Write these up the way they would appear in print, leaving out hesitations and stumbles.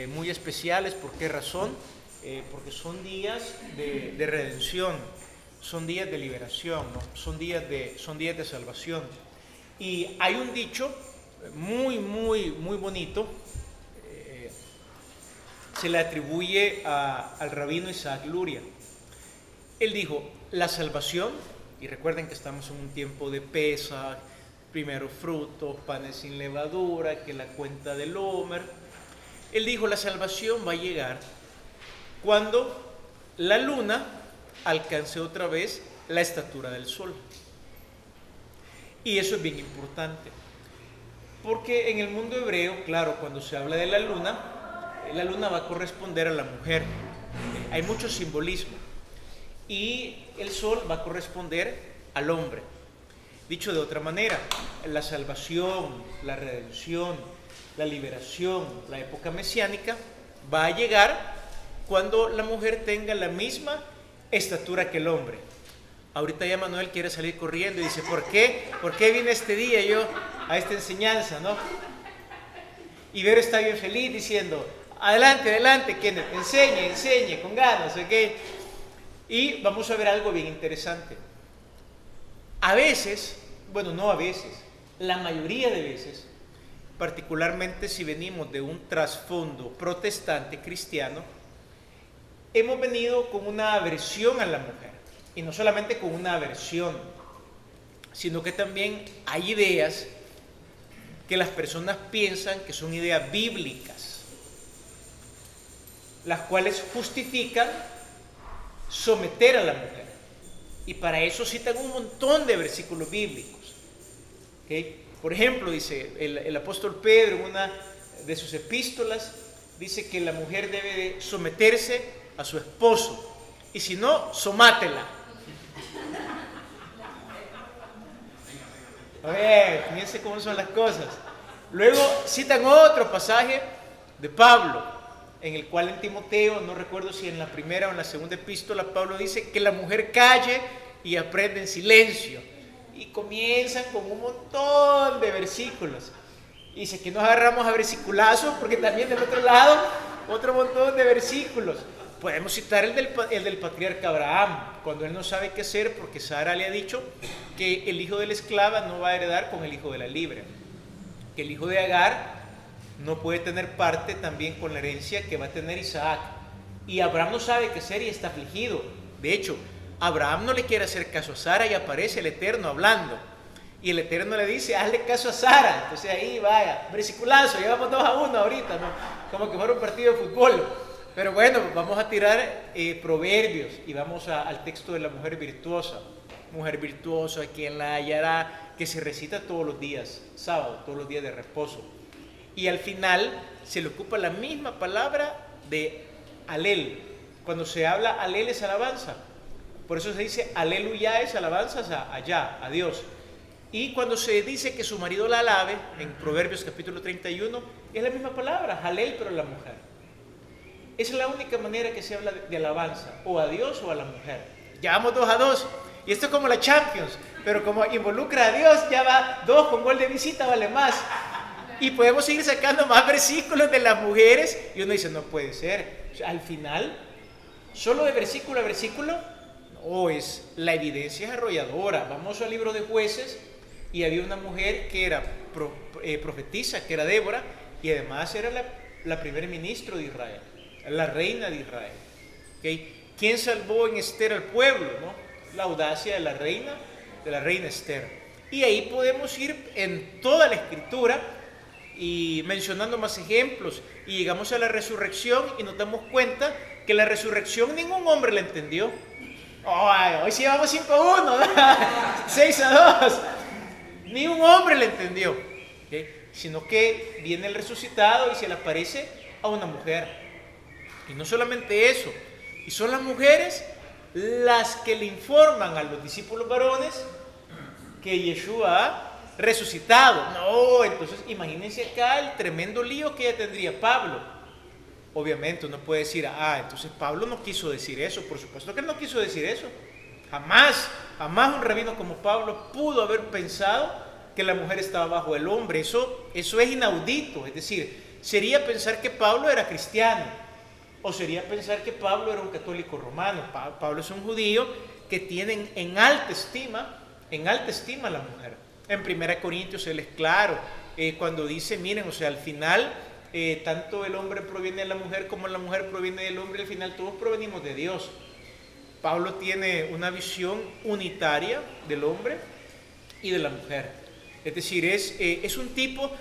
muy especiales. ¿Por qué razón? Porque son días de redención, son días de liberación, ¿no? Son días de salvación. Y hay un dicho muy bonito, se le atribuye al rabino Isaac Luria. Él dijo, la salvación, y recuerden que estamos en un tiempo de Pesaj, primeros frutos, panes sin levadura, que la cuenta del Homer. Él dijo, la salvación va a llegar cuando la luna alcance otra vez la estatura del sol. Y eso es bien importante, porque en el mundo hebreo, claro, cuando se habla de la luna va a corresponder a la mujer. Hay mucho simbolismo. Y el sol va a corresponder al hombre. Dicho de otra manera, la salvación, la redención, la liberación, la época mesiánica va a llegar cuando la mujer tenga la misma estatura que el hombre. Ahorita ya Manuel quiere salir corriendo y dice, ¿por qué? ¿Por qué vine este día yo a esta enseñanza, no? Y Vero está bien feliz diciendo, adelante, Kenneth, enseñe, con ganas, ¿ok? Y vamos a ver algo bien interesante. A veces, bueno, no a veces, la mayoría de veces, particularmente si venimos de un trasfondo protestante cristiano, hemos venido con una aversión a la mujer. Y no solamente con una aversión, sino que también hay ideas que las personas piensan que son ideas bíblicas, las cuales justifican someter a la mujer. Y para eso citan un montón de versículos bíblicos. ¿Okay? Por ejemplo, dice el apóstol Pedro en una de sus epístolas, dice que la mujer debe de someterse a su esposo. Y si no, somátela. A ver, fíjense cómo son las cosas. Luego citan otro pasaje de Pablo, en el cual en Timoteo, no recuerdo si en la primera o en la segunda epístola, Pablo dice que la mujer calle y aprende en silencio. Y comienzan con un montón de versículos. Y dice que nos agarramos a versiculazos, porque también del otro lado, otro montón de versículos. Podemos citar el del patriarca Abraham, cuando él no sabe qué hacer porque Sara le ha dicho que el hijo de la esclava no va a heredar con el hijo de la libre, que el hijo de Agar no puede tener parte también con la herencia que va a tener Isaac. Y Abraham no sabe qué hacer y está afligido. De hecho, Abraham no le quiere hacer caso a Sara y aparece el Eterno hablando. Y el Eterno le dice, hazle caso a Sara. Entonces ahí vaya, versiculazo, llevamos 2-1 ahorita, ¿no? Como que fuera un partido de fútbol. Pero bueno, vamos a tirar proverbios y vamos al texto de la mujer virtuosa. Mujer virtuosa, quien la hallará, que se recita todos los días, sábado, todos los días de reposo. Y al final se le ocupa la misma palabra de alel. Cuando se habla alel es alabanza. Por eso se dice aleluya es alabanza allá, a Dios. Y cuando se dice que su marido la alabe, en Proverbios capítulo 31, es la misma palabra, alel, pero la mujer. Esa es la única manera que se habla de alabanza, o a Dios o a la mujer. Ya vamos 2-2. Y esto es como la Champions, pero como involucra a Dios, ya va 2 con gol de visita, vale más. Y podemos seguir sacando más versículos de las mujeres. Y uno dice, no puede ser. O sea, al final, solo de versículo a versículo, no, es la evidencia es arrolladora. Vamos al libro de Jueces, y había una mujer que era profetisa, que era Débora, y además era la primer ministro de Israel, la reina de Israel. ¿Okay? ¿Quién salvó en Esther al pueblo? ¿No? La audacia de la reina Esther. Y ahí podemos ir en toda la escritura y mencionando más ejemplos, y llegamos a la resurrección y nos damos cuenta que la resurrección ningún hombre la entendió. Hoy sí llevamos 5-1, 6-2. Ni un hombre la entendió, ¿okay? Sino que viene el resucitado y se le aparece a una mujer. Y no solamente eso, y son las mujeres las que le informan a los discípulos varones que Yeshua ha resucitado. No, entonces imagínense acá el tremendo lío que ya tendría Pablo. Obviamente uno puede decir, entonces Pablo no quiso decir eso. Por supuesto que él no quiso decir eso. Jamás un rabino como Pablo pudo haber pensado que la mujer estaba bajo el hombre. Eso es inaudito. Es decir, sería pensar que Pablo era cristiano, o sería pensar que Pablo era un católico romano. Pablo es un judío que tiene en alta estima a la mujer. En 1 Corintios él es claro, cuando dice, miren, o sea, al final, tanto el hombre proviene de la mujer como la mujer proviene del hombre, al final todos provenimos de Dios. Pablo tiene una visión unitaria del hombre y de la mujer. Es decir, es un tipo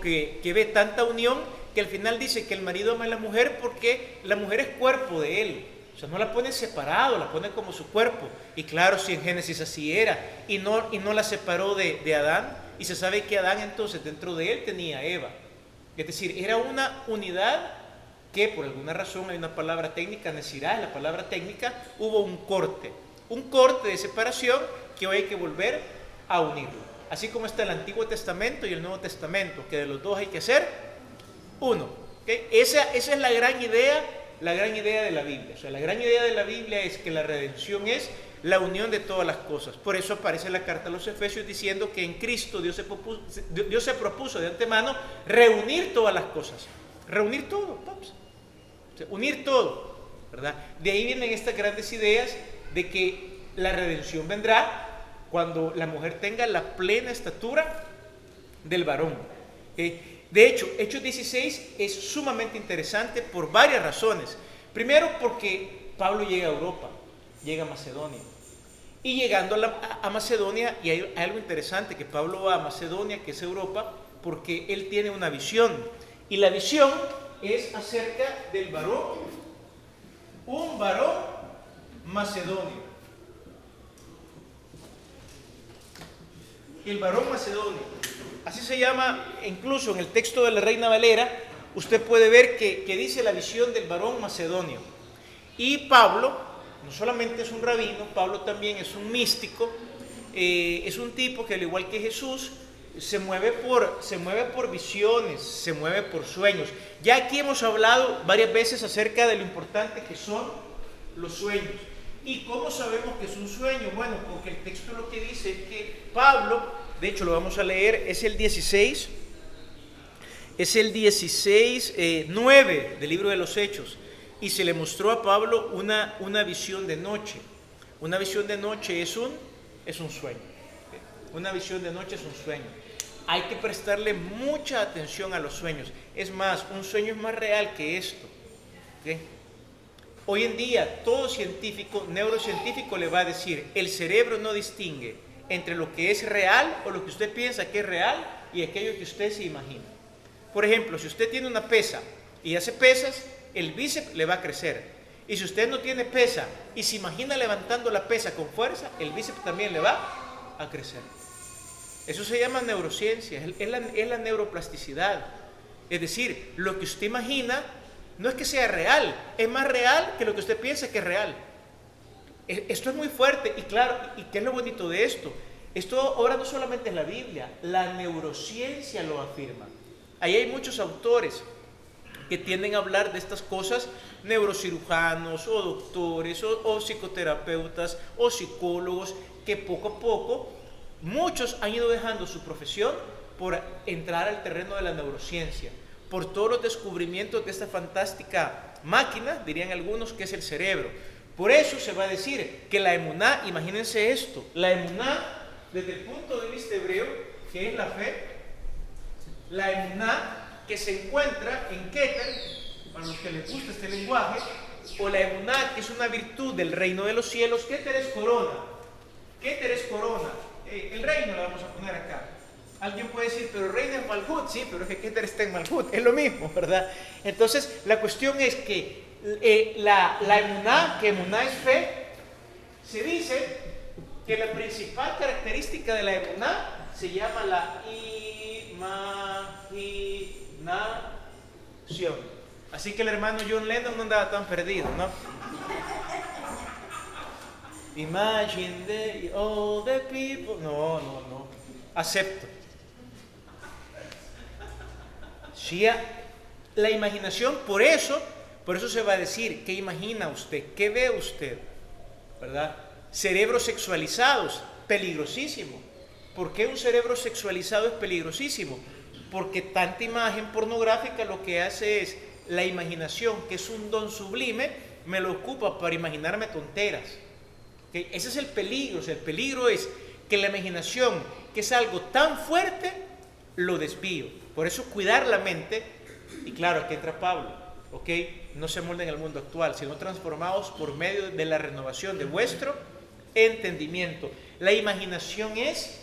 que ve tanta unión que al final dice que el marido ama a la mujer porque la mujer es cuerpo de él. O sea, no la pone separado, la pone como su cuerpo. Y claro, si en Génesis así era, y no la separó de Adán, y se sabe que Adán entonces dentro de él tenía a Eva. Es decir, era una unidad que por alguna razón, hay una palabra técnica, necirá, la palabra técnica, hubo un corte de separación que hoy hay que volver a unirlo. Así como está el Antiguo Testamento y el Nuevo Testamento, que de los dos hay que hacer uno. ¿Okay? Esa es la gran idea de la Biblia. O sea, la gran idea de la Biblia es que la redención es la unión de todas las cosas. Por eso aparece la carta a los Efesios diciendo que en Cristo Dios se propuso de antemano reunir todas las cosas. Reunir todo, paps. O sea, unir todo, ¿verdad? De ahí vienen estas grandes ideas de que la redención vendrá cuando la mujer tenga la plena estatura del varón. De hecho, Hechos 16 es sumamente interesante por varias razones. Primero, porque Pablo llega a Europa, llega a Macedonia. Y llegando a Macedonia, y hay algo interesante, que Pablo va a Macedonia, que es Europa, porque él tiene una visión. Y la visión es acerca del varón, un varón macedonio. El varón macedonio, así se llama, incluso en el texto de la Reina Valera, usted puede ver que dice la visión del varón macedonio. Y Pablo, no solamente es un rabino, Pablo también es un místico, es un tipo que al igual que Jesús, se mueve por visiones, se mueve por sueños. Ya aquí hemos hablado varias veces acerca de lo importante que son los sueños. ¿Y cómo sabemos que es un sueño? Bueno, porque el texto lo que dice es que Pablo, de hecho lo vamos a leer, es el 16, 9 del libro de los Hechos. Y se le mostró a Pablo una visión de noche. Una visión de noche es un sueño. Una visión de noche es un sueño. Hay que prestarle mucha atención a los sueños. Es más, un sueño es más real que esto. ¿Okay? Hoy en día, todo neurocientífico le va a decir, el cerebro no distingue entre lo que es real o lo que usted piensa que es real y aquello que usted se imagina. Por ejemplo, si usted tiene una pesa y hace pesas, el bíceps le va a crecer. Y si usted no tiene pesa y se imagina levantando la pesa con fuerza, el bíceps también le va a crecer. Eso se llama neurociencia, es la neuroplasticidad. Es decir, lo que usted imagina no es que sea real, es más real que lo que usted piensa que es real. Esto es muy fuerte y claro, ¿y qué es lo bonito de esto? Esto ahora no solamente es la Biblia, la neurociencia lo afirma. Ahí hay muchos autores que tienden a hablar de estas cosas, neurocirujanos o doctores o psicoterapeutas o psicólogos, que poco a poco muchos han ido dejando su profesión por entrar al terreno de la neurociencia, por todos los descubrimientos de esta fantástica máquina, dirían algunos, que es el cerebro. Por eso se va a decir que la emuná, imagínense esto, la emuná desde el punto de vista hebreo, que es la fe, la emuná que se encuentra en Keter, para los que les gusta este lenguaje, o la emuná, que es una virtud del reino de los cielos. Keter es corona, Keter es corona, el reino lo vamos a poner acá. Alguien puede decir, pero el reino es Malhut, sí, pero es que Keter está en Malhut, es lo mismo, ¿verdad? Entonces, la cuestión es que la emuná, que emuná es fe, se dice que la principal característica de la emuná se llama la imaginación. Así que el hermano John Lennon no andaba tan perdido, ¿no? Imagine all the people. No. Acepto. Sí, la imaginación, por eso se va a decir, ¿qué imagina usted? ¿Qué ve usted? ¿Verdad? Cerebros sexualizados, peligrosísimo. ¿Por qué un cerebro sexualizado es peligrosísimo? porque tanta imagen pornográfica lo que hace es la imaginación, que es un don sublime, me lo ocupa para imaginarme tonteras. ¿Okay? Ese es el peligro. O sea, el peligro es que la imaginación, que es algo tan fuerte, lo desvío. Por eso cuidar la mente, y claro, aquí entra Pablo, ¿ok? No se molden en el mundo actual, sino transformados por medio de la renovación de vuestro entendimiento. La imaginación es,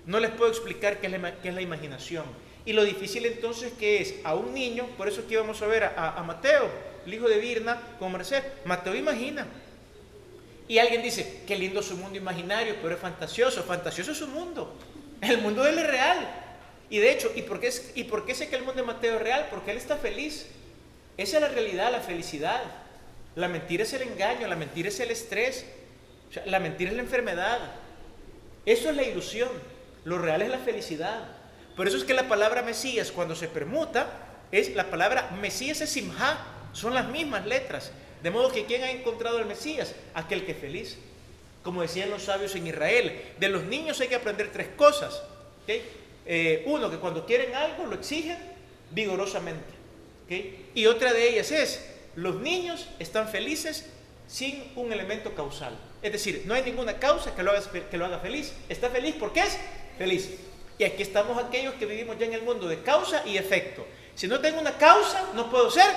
no les puedo explicar qué es la imaginación. Y lo difícil entonces que es a un niño, por eso aquí vamos a ver a Mateo, el hijo de Virna, con Merced. Mateo imagina. Y alguien dice, qué lindo su mundo imaginario, pero es fantasioso. Fantasioso es su mundo. El mundo de él es real. Y de hecho, ¿y por qué sé que el mundo de Mateo es real? Porque él está feliz. Esa es la realidad, la felicidad. La mentira es el engaño, la mentira es el estrés, o sea, la mentira es la enfermedad. Eso es la ilusión. Lo real es la felicidad. Por eso es que la palabra Mesías, cuando se permuta, es la palabra Mesías es Simha. Son las mismas letras. De modo que ¿quién ha encontrado al Mesías? Aquel que es feliz. Como decían los sabios en Israel, de los niños hay que aprender 3 cosas. ¿Okay? Uno, que cuando quieren algo lo exigen vigorosamente. ¿Okay? Y otra de ellas es, los niños están felices sin un elemento causal. Es decir, no hay ninguna causa que lo haga feliz. Está feliz porque es feliz. Y aquí estamos aquellos que vivimos ya en el mundo de causa y efecto. Si no tengo una causa, no puedo ser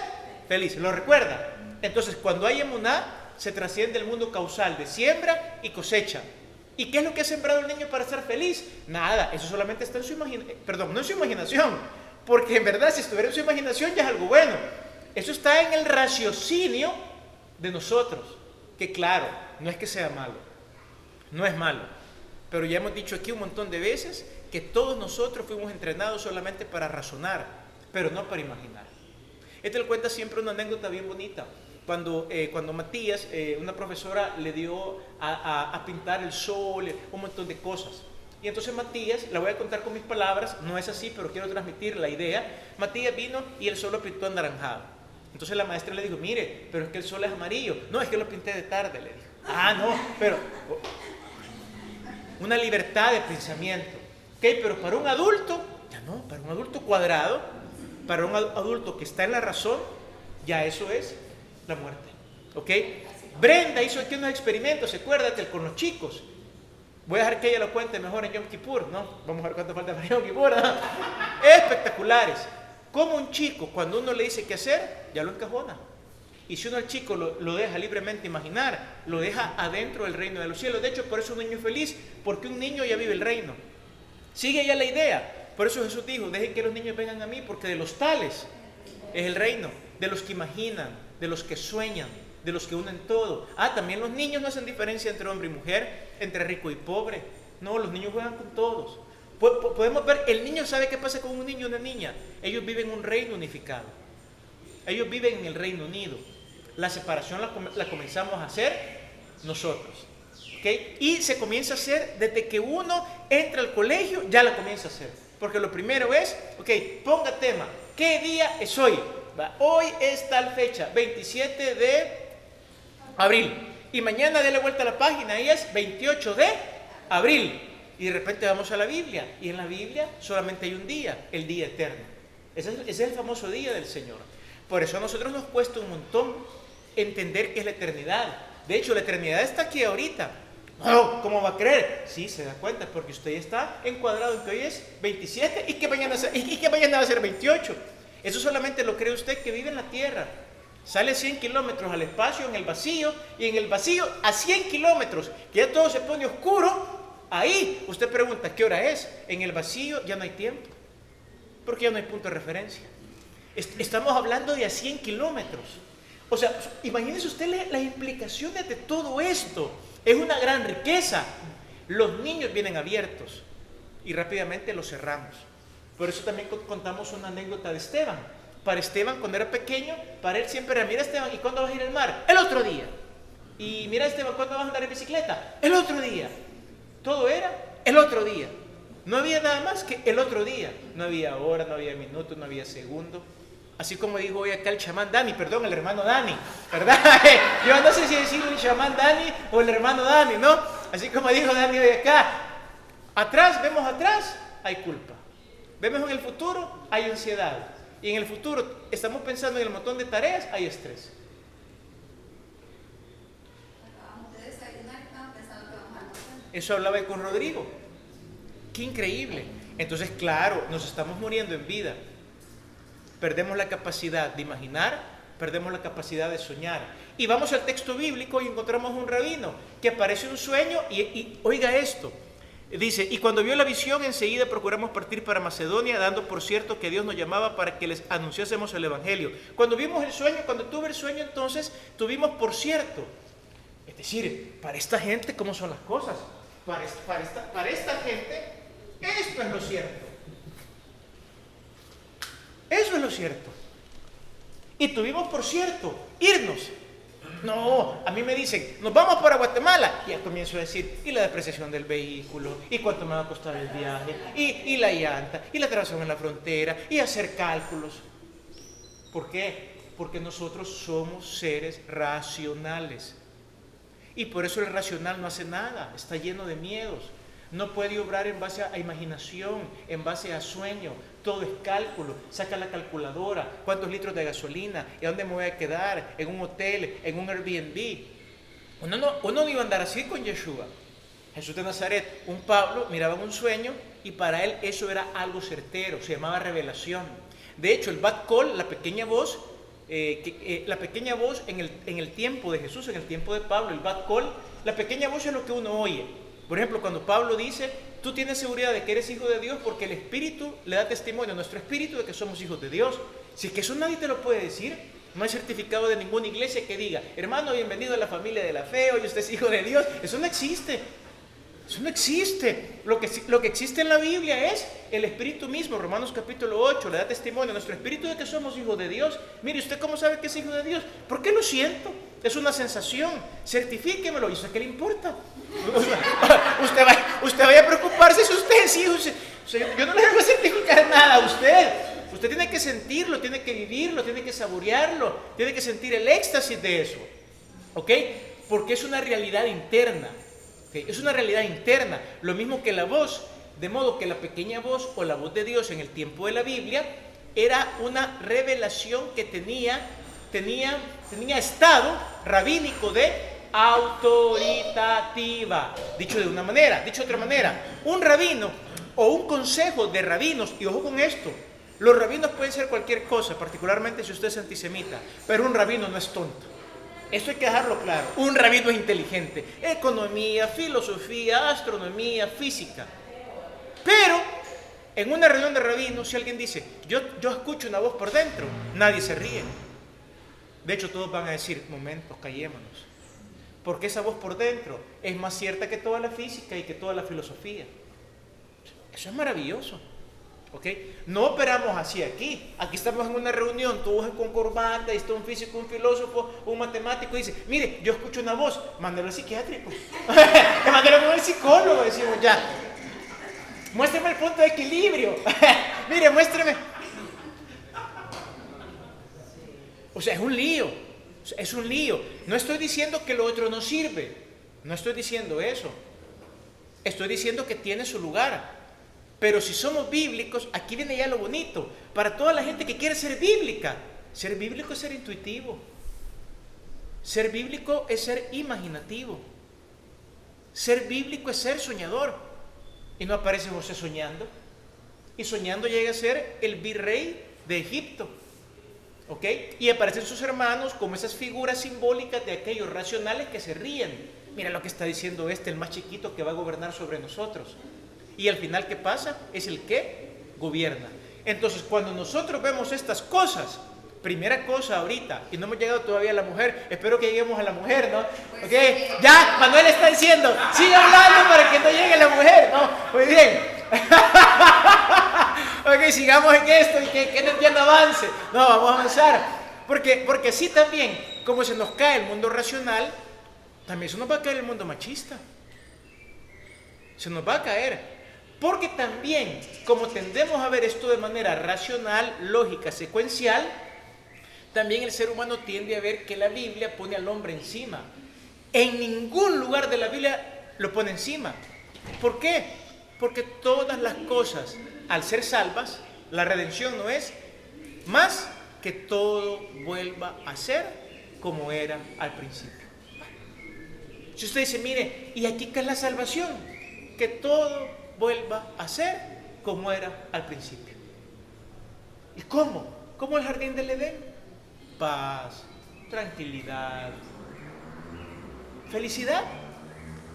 feliz. ¿Lo recuerda? Entonces, cuando hay emuná, se trasciende el mundo causal de siembra y cosecha. ¿Y qué es lo que ha sembrado el niño para ser feliz? Nada, eso solamente está en su imaginación, no en su imaginación, porque en verdad si estuviera en su imaginación ya es algo bueno. Eso está en el raciocinio de nosotros, que claro, no es que sea malo, no es malo, pero ya hemos dicho aquí un montón de veces que todos nosotros fuimos entrenados solamente para razonar, pero no para imaginar. Este le cuenta siempre una anécdota bien bonita. Cuando Matías, una profesora le dio a pintar el sol, un montón de cosas. Y entonces Matías, la voy a contar con mis palabras, no es así, pero quiero transmitir la idea. Matías vino y el sol lo pintó anaranjado. Entonces la maestra le dijo, mire, pero es que el sol es amarillo. No, es que lo pinté de tarde, le dijo. Ah, no, pero una libertad de pensamiento. ¿Okay? Pero para un adulto, ya no, para un adulto cuadrado, para un adulto que está en la razón, ya eso es la muerte. ¿Ok? Brenda hizo aquí unos experimentos, acuérdate, con los chicos. Voy a dejar que ella lo cuente mejor en Yom Kippur, ¿no? Vamos a ver cuánto falta para Yom Kippur, ¿no? Espectaculares. Como un chico, cuando uno le dice qué hacer, ya lo encajona. Y si uno al chico lo deja libremente imaginar, lo deja adentro del reino de los cielos. De hecho, por eso un niño es feliz, porque un niño ya vive el reino. Sigue ya la idea. Por eso Jesús dijo, dejen que los niños vengan a mí, porque de los tales es el reino, de los que imaginan, de los que sueñan, de los que unen todo. También los niños no hacen diferencia entre hombre y mujer, entre rico y pobre. No, los niños juegan con todos. Podemos ver, el niño sabe qué pasa con un niño y una niña. Ellos viven un reino unificado. Ellos viven en el Reino Unido. La separación la comenzamos a hacer nosotros. ¿Okay? Y se comienza a hacer desde que uno entra al colegio, ya la comienza a hacer. Porque lo primero es, ponga tema. ¿Qué día es hoy? Hoy es tal fecha, 27 de abril. Y mañana déle vuelta a la página y es 28 de abril. Y de repente vamos a la Biblia. Y en la Biblia solamente hay un día, el día eterno. Ese es el famoso día del Señor. Por eso a nosotros nos cuesta un montón entender qué es la eternidad. De hecho, la eternidad está aquí ahorita. No, ¿cómo va a creer? Sí, se da cuenta, porque usted está encuadrado en que hoy es 27 y que mañana va a ser 28. Eso solamente lo cree usted que vive en la tierra. Sale 100 kilómetros al espacio en el vacío, y en el vacío a 100 kilómetros, que ya todo se pone oscuro, ahí usted pregunta, ¿qué hora es? En el vacío ya no hay tiempo, porque ya no hay punto de referencia. Estamos hablando de a 100 kilómetros. O sea, imagínese usted las implicaciones de todo esto. Es una gran riqueza. Los niños vienen abiertos y rápidamente los cerramos. Por eso también contamos una anécdota de Esteban. Para Esteban, cuando era pequeño, para él siempre era, mira Esteban, ¿y cuándo vas a ir al mar? El otro día. Y mira Esteban, ¿cuándo vas a andar en bicicleta? El otro día. Todo era el otro día. No había nada más que el otro día. No había hora, no había minuto, no había segundo. Así como dijo hoy acá el chamán Dani, perdón, el hermano Dani, ¿verdad? Yo no sé si decir el chamán Dani o el hermano Dani, ¿no? Así como dijo Dani hoy acá. Atrás, vemos atrás, hay culpa. Vemos en el futuro, hay ansiedad. Y en el futuro estamos pensando en el montón de tareas, hay estrés. Eso hablaba con Rodrigo. Qué increíble. Entonces, claro, nos estamos muriendo en vida. Perdemos la capacidad de imaginar, perdemos la capacidad de soñar. Y vamos al texto bíblico y encontramos un rabino que aparece un sueño y oiga esto. Dice, y cuando vio la visión, enseguida procuramos partir para Macedonia, dando por cierto que Dios nos llamaba para que les anunciásemos el evangelio. Cuando vimos el sueño, cuando tuve el sueño, entonces tuvimos por cierto. Es decir, para esta gente, ¿cómo son las cosas? Para esta gente, esto es lo cierto. Eso es lo cierto. Y tuvimos por cierto irnos. No, a mí me dicen, nos vamos para Guatemala. Y ya comienzo a decir, y la depreciación del vehículo, y cuánto me va a costar el viaje, y la llanta, y la traslación en la frontera, y hacer cálculos. ¿Por qué? Porque nosotros somos seres racionales. Y por eso el racional no hace nada, está lleno de miedos. No puede obrar en base a imaginación, en base a sueño. Todo es cálculo. Saca la calculadora. ¿Cuántos litros de gasolina? ¿Y dónde me voy a quedar? ¿En un hotel? ¿En un Airbnb? Uno no iba a andar así con Yeshua. Jesús de Nazaret, un Pablo miraba un sueño y para él eso era algo certero. Se llamaba revelación. De hecho, el Bat Kol, la pequeña voz, en el tiempo de Jesús, en el tiempo de Pablo, el Bat Kol, la pequeña voz es lo que uno oye. Por ejemplo, cuando Pablo dice, tú tienes seguridad de que eres hijo de Dios porque el Espíritu le da testimonio a nuestro Espíritu de que somos hijos de Dios. Si es que eso nadie te lo puede decir, no hay certificado de ninguna iglesia que diga, hermano, bienvenido a la familia de la fe, hoy usted es hijo de Dios. Eso no existe. Eso no existe. Lo que existe en la Biblia es el Espíritu mismo. Romanos capítulo 8 le da testimonio a nuestro Espíritu de que somos hijos de Dios. Mire, ¿usted cómo sabe que es hijo de Dios? ¿Por qué lo siento? Es una sensación. Certifíquemelo. ¿Y eso qué le importa? Usted vaya a preocuparse si usted es hijo. Yo no le debo certificar nada a usted. Usted tiene que sentirlo, tiene que vivirlo, tiene que saborearlo, tiene que sentir el éxtasis de eso. ¿Ok? Porque es una realidad interna. Es una realidad interna, lo mismo que la voz, de modo que la pequeña voz o la voz de Dios en el tiempo de la Biblia era una revelación que tenía estado rabínico de autoritativa. Dicho de otra manera, un rabino o un consejo de rabinos, y ojo con esto, los rabinos pueden ser cualquier cosa, particularmente si usted es antisemita, pero un rabino no es tonto. Esto hay que dejarlo claro. Un rabino es inteligente. Economía, filosofía, astronomía, física. Pero en una reunión de rabinos, si alguien dice, yo escucho una voz por dentro, nadie se ríe. De hecho, todos van a decir, momentos, callémonos. Porque esa voz por dentro es más cierta que toda la física y que toda la filosofía. Eso es maravilloso. ¿Okay? No operamos así aquí. Aquí estamos en una reunión, todos con corbata, y está un físico, un filósofo, un matemático, y dice, mire, yo escucho una voz, mándalo al psiquiátrico. Mándalo con el psicólogo, decimos ya. Muéstrame el punto de equilibrio. Mire, muéstrame. O sea, es un lío. Es un lío. No estoy diciendo que lo otro no sirve. No estoy diciendo eso. Estoy diciendo que tiene su lugar. Pero si somos bíblicos, aquí viene ya lo bonito. Para toda la gente que quiere ser bíblica, ser bíblico es ser intuitivo. Ser bíblico es ser imaginativo. Ser bíblico es ser soñador. Y no aparece José soñando. Y soñando llega a ser el virrey de Egipto. ¿Ok? Y aparecen sus hermanos como esas figuras simbólicas de aquellos racionales que se ríen. Mira lo que está diciendo el más chiquito que va a gobernar sobre nosotros. Y al final, ¿qué pasa? Es el que gobierna. Entonces, cuando nosotros vemos estas cosas, primera cosa ahorita, y no hemos llegado todavía a la mujer, espero que lleguemos a la mujer, ¿no? ¿Ok? Ya, Manuel está diciendo, sigue hablando para que no llegue la mujer, ¿no? Muy bien. Ok, sigamos en esto y que no entienda avance. No, vamos a avanzar. Porque así también, como se nos cae el mundo racional, también se nos va a caer el mundo machista. Se nos va a caer. Porque también, como tendemos a ver esto de manera racional, lógica, secuencial, también el ser humano tiende a ver que la Biblia pone al hombre encima. En ningún lugar de la Biblia lo pone encima. ¿Por qué? Porque todas las cosas al ser salvas, la redención no es más que todo vuelva a ser como era al principio. Si usted dice, mire, ¿y aquí qué es la salvación? Que todo vuelva a ser como era al principio. ¿Y cómo? ¿Cómo el jardín del Edén? Paz, tranquilidad, felicidad,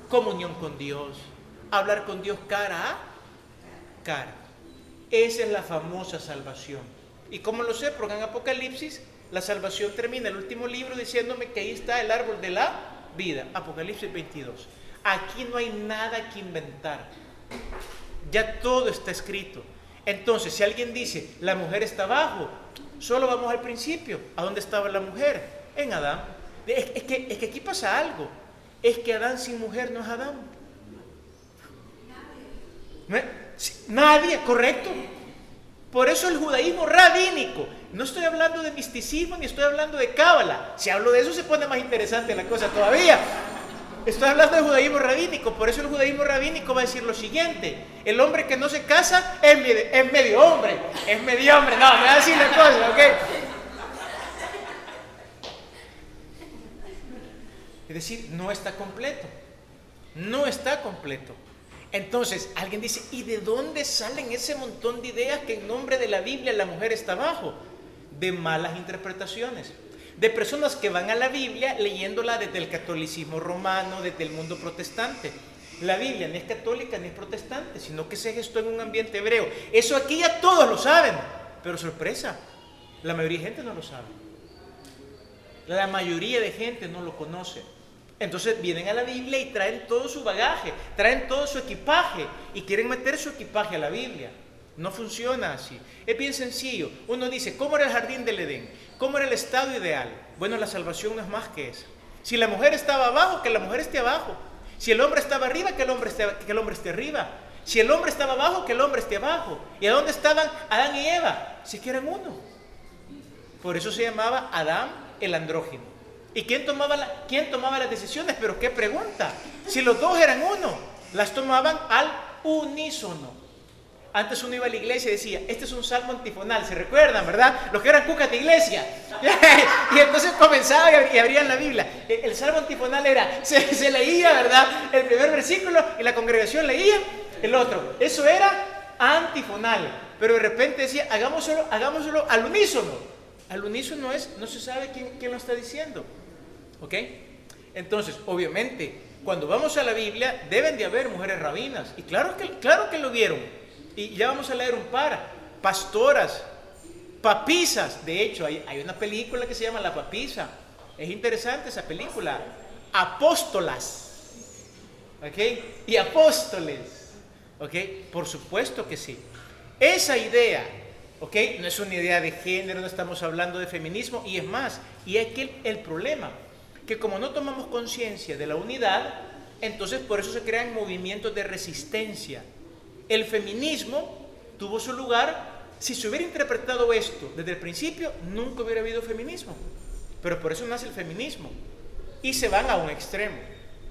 comunión con Dios, hablar con Dios cara a cara. Esa es la famosa salvación. ¿Y cómo lo sé? Porque en Apocalipsis la salvación termina, el último libro, diciéndome que ahí está el árbol de la vida. Apocalipsis 22. Aquí no hay nada que inventar. Ya todo está escrito. Entonces, si alguien dice, la mujer está abajo, solo vamos al principio. ¿A dónde estaba la mujer? En Adán. Es que aquí pasa algo. Es que Adán sin mujer no es Adán. Nadie, correcto. Por eso el judaísmo rabínico. No estoy hablando de misticismo ni estoy hablando de cábala. Si hablo de eso se pone más interesante la cosa todavía. Estoy hablando de judaísmo rabínico. Por eso el judaísmo rabínico va a decir lo siguiente: el hombre que no se casa es medio hombre. Es medio hombre. No, me va a decir la cosa, ¿ok? Es decir, no está completo. No está completo. Entonces, alguien dice, ¿y de dónde salen ese montón de ideas que en nombre de la Biblia la mujer está abajo? De malas interpretaciones. De personas que van a la Biblia leyéndola desde el catolicismo romano, desde el mundo protestante. La Biblia ni es católica ni es protestante, sino que se gestó en un ambiente hebreo. Eso aquí ya todos lo saben, pero sorpresa, la mayoría de gente no lo sabe. La mayoría de gente no lo conoce. Entonces vienen a la Biblia y traen todo su bagaje, traen todo su equipaje y quieren meter su equipaje a la Biblia. No funciona así. Es bien sencillo. Uno dice, ¿cómo era el jardín del Edén? ¿Cómo era el estado ideal? Bueno, la salvación no es más que eso. Si la mujer estaba abajo, que la mujer esté abajo. Si el hombre estaba arriba, que el hombre esté arriba. Si el hombre estaba abajo, que el hombre esté abajo. ¿Y a dónde estaban Adán y Eva? Si que eran uno. Por eso se llamaba Adán el andrógino. ¿Y quién tomaba las decisiones? Pero qué pregunta. Si los dos eran uno, las tomaban al unísono. Antes uno iba a la iglesia y decía, este es un salmo antifonal, ¿se recuerdan, verdad? Los que eran cucas de iglesia. Y entonces comenzaban y abrían la Biblia. El salmo antifonal era, se leía, ¿verdad? El primer versículo y la congregación leía el otro. Eso era antifonal. Pero de repente decía, hagámoslo al unísono. Al unísono no se sabe quién lo está diciendo. ¿Ok? Entonces, obviamente, cuando vamos a la Biblia, deben de haber mujeres rabinas. Y claro que lo vieron. Y ya vamos a leer un par. Pastoras, papisas. De hecho, hay una película que se llama La Papisa. Es interesante esa película. Apóstolas. ¿Ok? Y apóstoles. ¿Ok? Por supuesto que sí. Esa idea, ¿ok? No es una idea de género, no estamos hablando de feminismo. Y es más, y aquí el problema, que como no tomamos conciencia de la unidad, entonces por eso se crean movimientos de resistencia. El feminismo tuvo su lugar. Si se hubiera interpretado esto desde el principio, nunca hubiera habido feminismo. Pero por eso nace el feminismo. Y se van a un extremo.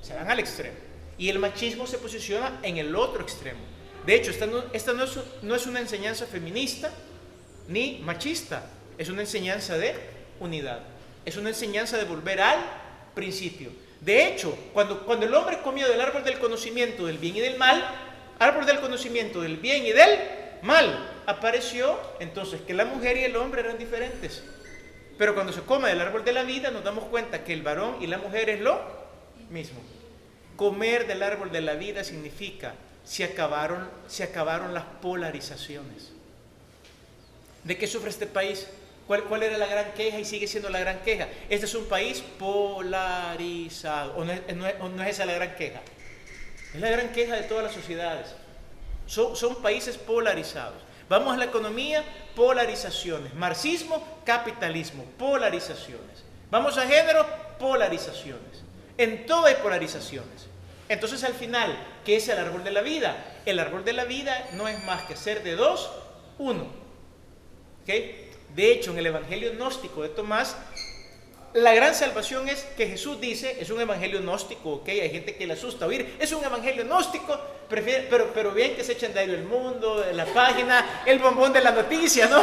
Se van al extremo. Y el machismo se posiciona en el otro extremo. De hecho, esta no es una enseñanza feminista ni machista. Es una enseñanza de unidad. Es una enseñanza de volver al principio. De hecho, cuando el hombre comió del árbol del conocimiento del bien y del mal, árbol del conocimiento del bien y del mal, apareció entonces que la mujer y el hombre eran diferentes. Pero cuando se come del árbol de la vida, nos damos cuenta que el varón y la mujer es lo mismo. Comer del árbol de la vida significa se acabaron las polarizaciones. ¿De qué sufre este país? ¿Cuál era la gran queja y sigue siendo la gran queja? Este es un país polarizado. ¿O no es esa la gran queja? Es la gran queja de todas las sociedades. Son países polarizados. Vamos a la economía, polarizaciones. Marxismo, capitalismo, polarizaciones. Vamos a género, polarizaciones. En todo hay polarizaciones. Entonces al final, ¿qué es el árbol de la vida? El árbol de la vida no es más que ser de dos, uno. ¿Okay? De hecho, en el Evangelio gnóstico de Tomás, La gran salvación es que Jesús dice, es un evangelio gnóstico, ¿ok? Hay gente que le asusta oír, es un evangelio gnóstico, pero bien que se echen de ahí el mundo, la página, el bombón de la noticia, ¿no?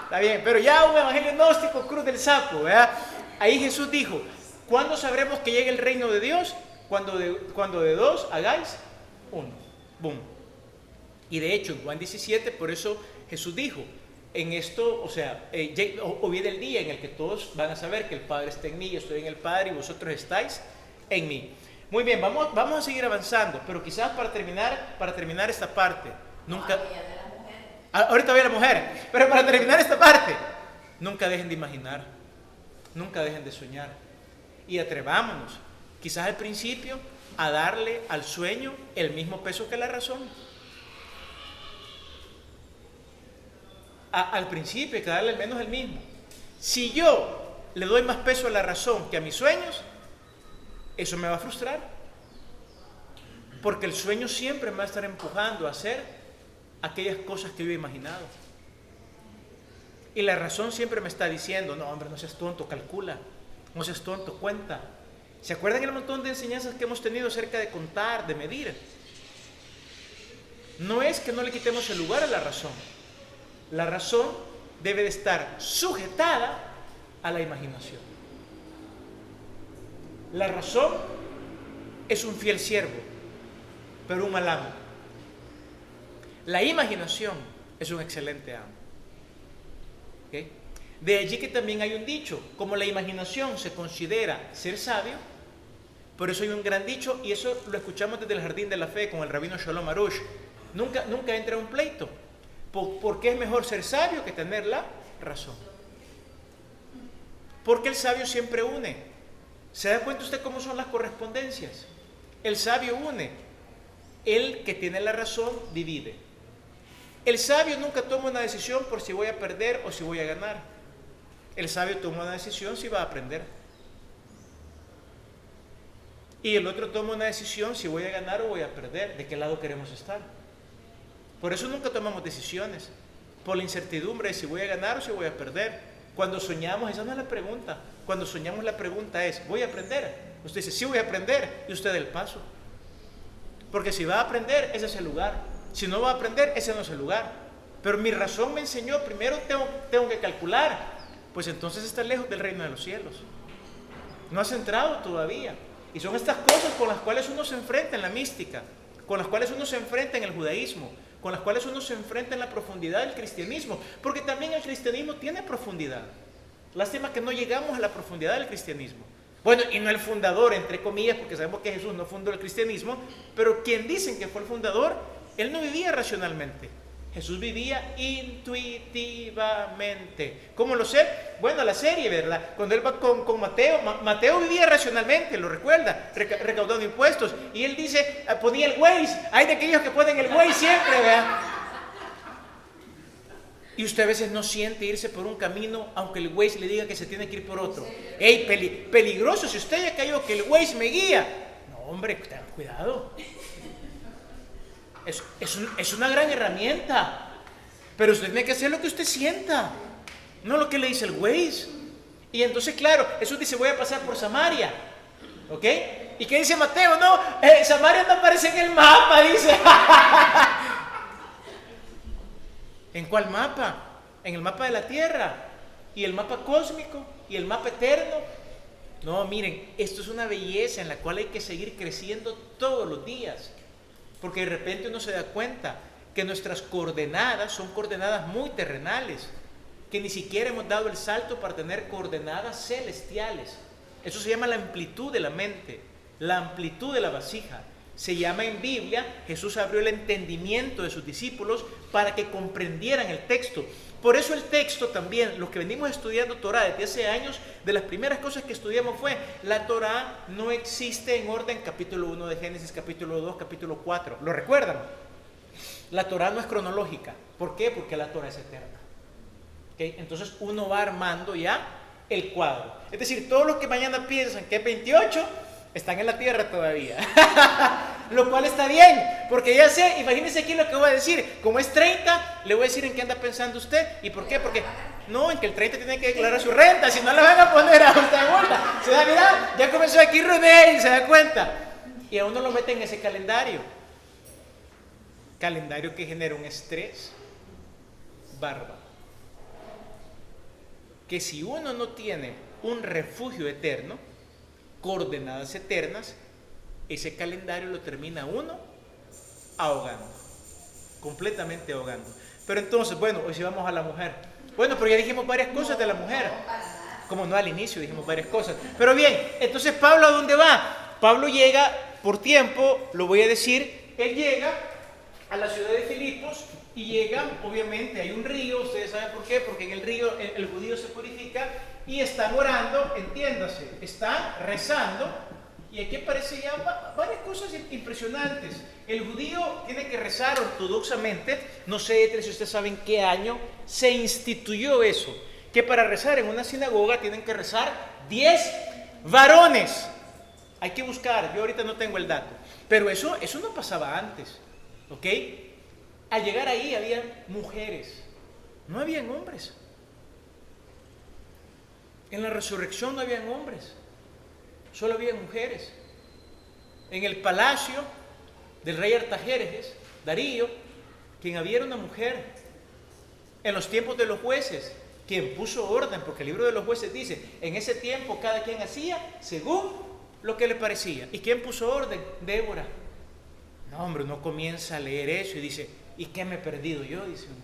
Está bien, pero ya un evangelio gnóstico, cruz del sapo, ¿verdad? Ahí Jesús dijo, ¿cuándo sabremos que llega el reino de Dios? Cuando de dos hagáis uno. Boom. Y de hecho, en Juan 17, por eso Jesús dijo, en esto, o viene el día en el que todos van a saber que el Padre está en mí, yo estoy en el Padre y vosotros estáis en mí. Muy bien, vamos a seguir avanzando, pero quizás para terminar esta parte, ahorita voy a la mujer, pero para terminar esta parte, nunca dejen de imaginar, nunca dejen de soñar y atrevámonos, quizás al principio, a darle al sueño el mismo peso que la razón. Al principio hay que darle al menos el mismo. Si yo le doy más peso a la razón que a mis sueños, eso me va a frustrar. Porque el sueño siempre me va a estar empujando a hacer aquellas cosas que yo he imaginado. Y la razón siempre me está diciendo, no hombre, no seas tonto, calcula, no seas tonto, cuenta. ¿Se acuerdan el montón de enseñanzas que hemos tenido acerca de contar, de medir? No es que no le quitemos el lugar a la razón. La razón debe de estar sujetada a la imaginación. La razón es un fiel siervo, pero un mal amo. La imaginación es un excelente amo. ¿Okay? De allí que también hay un dicho, como la imaginación se considera ser sabio, por eso hay un gran dicho, y eso lo escuchamos desde el Jardín de la Fe con el rabino Shalom Arush. Nunca entra un pleito. Porque es mejor ser sabio que tener la razón. Porque el sabio siempre une. ¿Se da cuenta usted cómo son las correspondencias? El sabio une. El que tiene la razón divide. El sabio nunca toma una decisión por si voy a perder o si voy a ganar. El sabio toma una decisión si va a aprender. Y el otro toma una decisión si voy a ganar o voy a perder. ¿De qué lado queremos estar? Por eso nunca tomamos decisiones, por la incertidumbre de si voy a ganar o si voy a perder. Cuando soñamos, esa no es la pregunta. Cuando soñamos la pregunta es, ¿voy a aprender? Usted dice, sí voy a aprender, y usted da el paso. Porque si va a aprender, ese es el lugar. Si no va a aprender, ese no es el lugar. Pero mi razón me enseñó, primero tengo que calcular. Pues entonces está lejos del reino de los cielos. No has entrado todavía. Y son estas cosas con las cuales uno se enfrenta en la mística, con las cuales uno se enfrenta en el judaísmo, con las cuales uno se enfrenta en la profundidad del cristianismo, porque también el cristianismo tiene profundidad. Lástima que no llegamos a la profundidad del cristianismo. Bueno, y no el fundador, entre comillas, porque sabemos que Jesús no fundó el cristianismo, pero quien dicen que fue el fundador, él no vivía racionalmente. Jesús vivía intuitivamente. ¿Cómo lo sé? Bueno, la serie, ¿verdad? Cuando él va con Mateo, Mateo vivía racionalmente, lo recuerda, recaudando impuestos. Y él dice, ponía el Waze. Hay de aquellos que ponen el Waze siempre, ¿verdad? Y usted a veces no siente irse por un camino, aunque el Waze le diga que se tiene que ir por otro. ¡Ey, peligroso! Si usted ya cayó que el Waze me guía. No, hombre, ten cuidado. Es una gran herramienta, pero usted tiene que hacer lo que usted sienta, no lo que le dice el Waze. Y entonces, claro, Jesús dice, voy a pasar por Samaria, ¿ok? ¿Y qué dice Mateo? No, Samaria no aparece en el mapa, dice. ¿En cuál mapa? En el mapa de la tierra, y el mapa cósmico, y el mapa eterno. No, miren, esto es una belleza en la cual hay que seguir creciendo todos los días. Porque de repente uno se da cuenta que nuestras coordenadas son coordenadas muy terrenales, que ni siquiera hemos dado el salto para tener coordenadas celestiales. Eso se llama la amplitud de la mente, la amplitud de la vasija. Se llama en Biblia, Jesús abrió el entendimiento de sus discípulos para que comprendieran el texto. Por eso el texto también, los que venimos estudiando Torah desde hace años, de las primeras cosas que estudiamos fue, la Torah no existe en orden capítulo 1 de Génesis, capítulo 2, capítulo 4. ¿Lo recuerdan? La Torah no es cronológica. ¿Por qué? Porque la Torah es eterna. ¿Okay? Entonces uno va armando ya el cuadro. Es decir, todos los que mañana piensan que es 28, están en la tierra todavía. Lo cual está bien, porque ya sé, imagínense aquí lo que voy a decir. Como es 30, le voy a decir en qué anda pensando usted. ¿Y por qué? Porque No, en que el 30 tiene que declarar su renta, si no la van a poner a usted de vuelta. Se da, mira, ya comenzó aquí René y se da cuenta. Y a uno lo mete en ese calendario. Calendario que genera un estrés bárbaro. Que si uno no tiene un refugio eterno, coordenadas eternas, ese calendario lo termina uno ahogando, completamente ahogando. Pero entonces, bueno, hoy sí vamos a la mujer. Bueno, pero ya dijimos varias cosas de la mujer. Como no, al inicio dijimos varias cosas. Pero bien, entonces Pablo, ¿a dónde va? Pablo llega por tiempo, lo voy a decir, él llega a la ciudad de Filipos y llega, obviamente hay un río, ustedes saben por qué, porque en el río el judío se purifica y están orando, entiéndase, están rezando. Y aquí aparece ya varias cosas impresionantes. El judío tiene que rezar ortodoxamente. No sé si ustedes saben qué año se instituyó eso, que para rezar en una sinagoga tienen que rezar 10 varones. Hay que buscar, yo ahorita no tengo el dato, pero eso no pasaba antes, ¿ok? Al llegar ahí había mujeres, no habían hombres. En la resurrección no habían hombres, solo había mujeres. En el palacio del rey Artajerjes, Darío, quien había era una mujer. En los tiempos de los jueces, quien puso orden, porque el libro de los jueces dice, en ese tiempo cada quien hacía según lo que le parecía. ¿Y quién puso orden? Débora. No, hombre, uno comienza a leer eso y dice, ¿y qué me he perdido yo? Dice uno.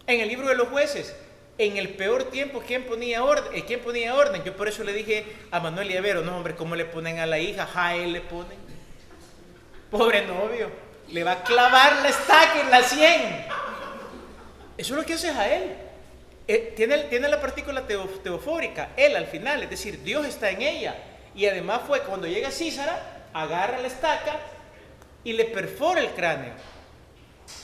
En el libro de los jueces, en el peor tiempo, ¿quién ponía orden? ¿Quién ponía orden? Yo por eso le dije a Manuel y a Vero, no, hombre, ¿cómo le ponen a la hija? Jael le ponen. Pobre novio, le va a clavar la estaca en la 100. Eso es lo que hace Jael. Tiene la partícula teofórica, él al final, es decir, Dios está en ella. Y además fue cuando llega Císara, agarra la estaca y le perfora el cráneo.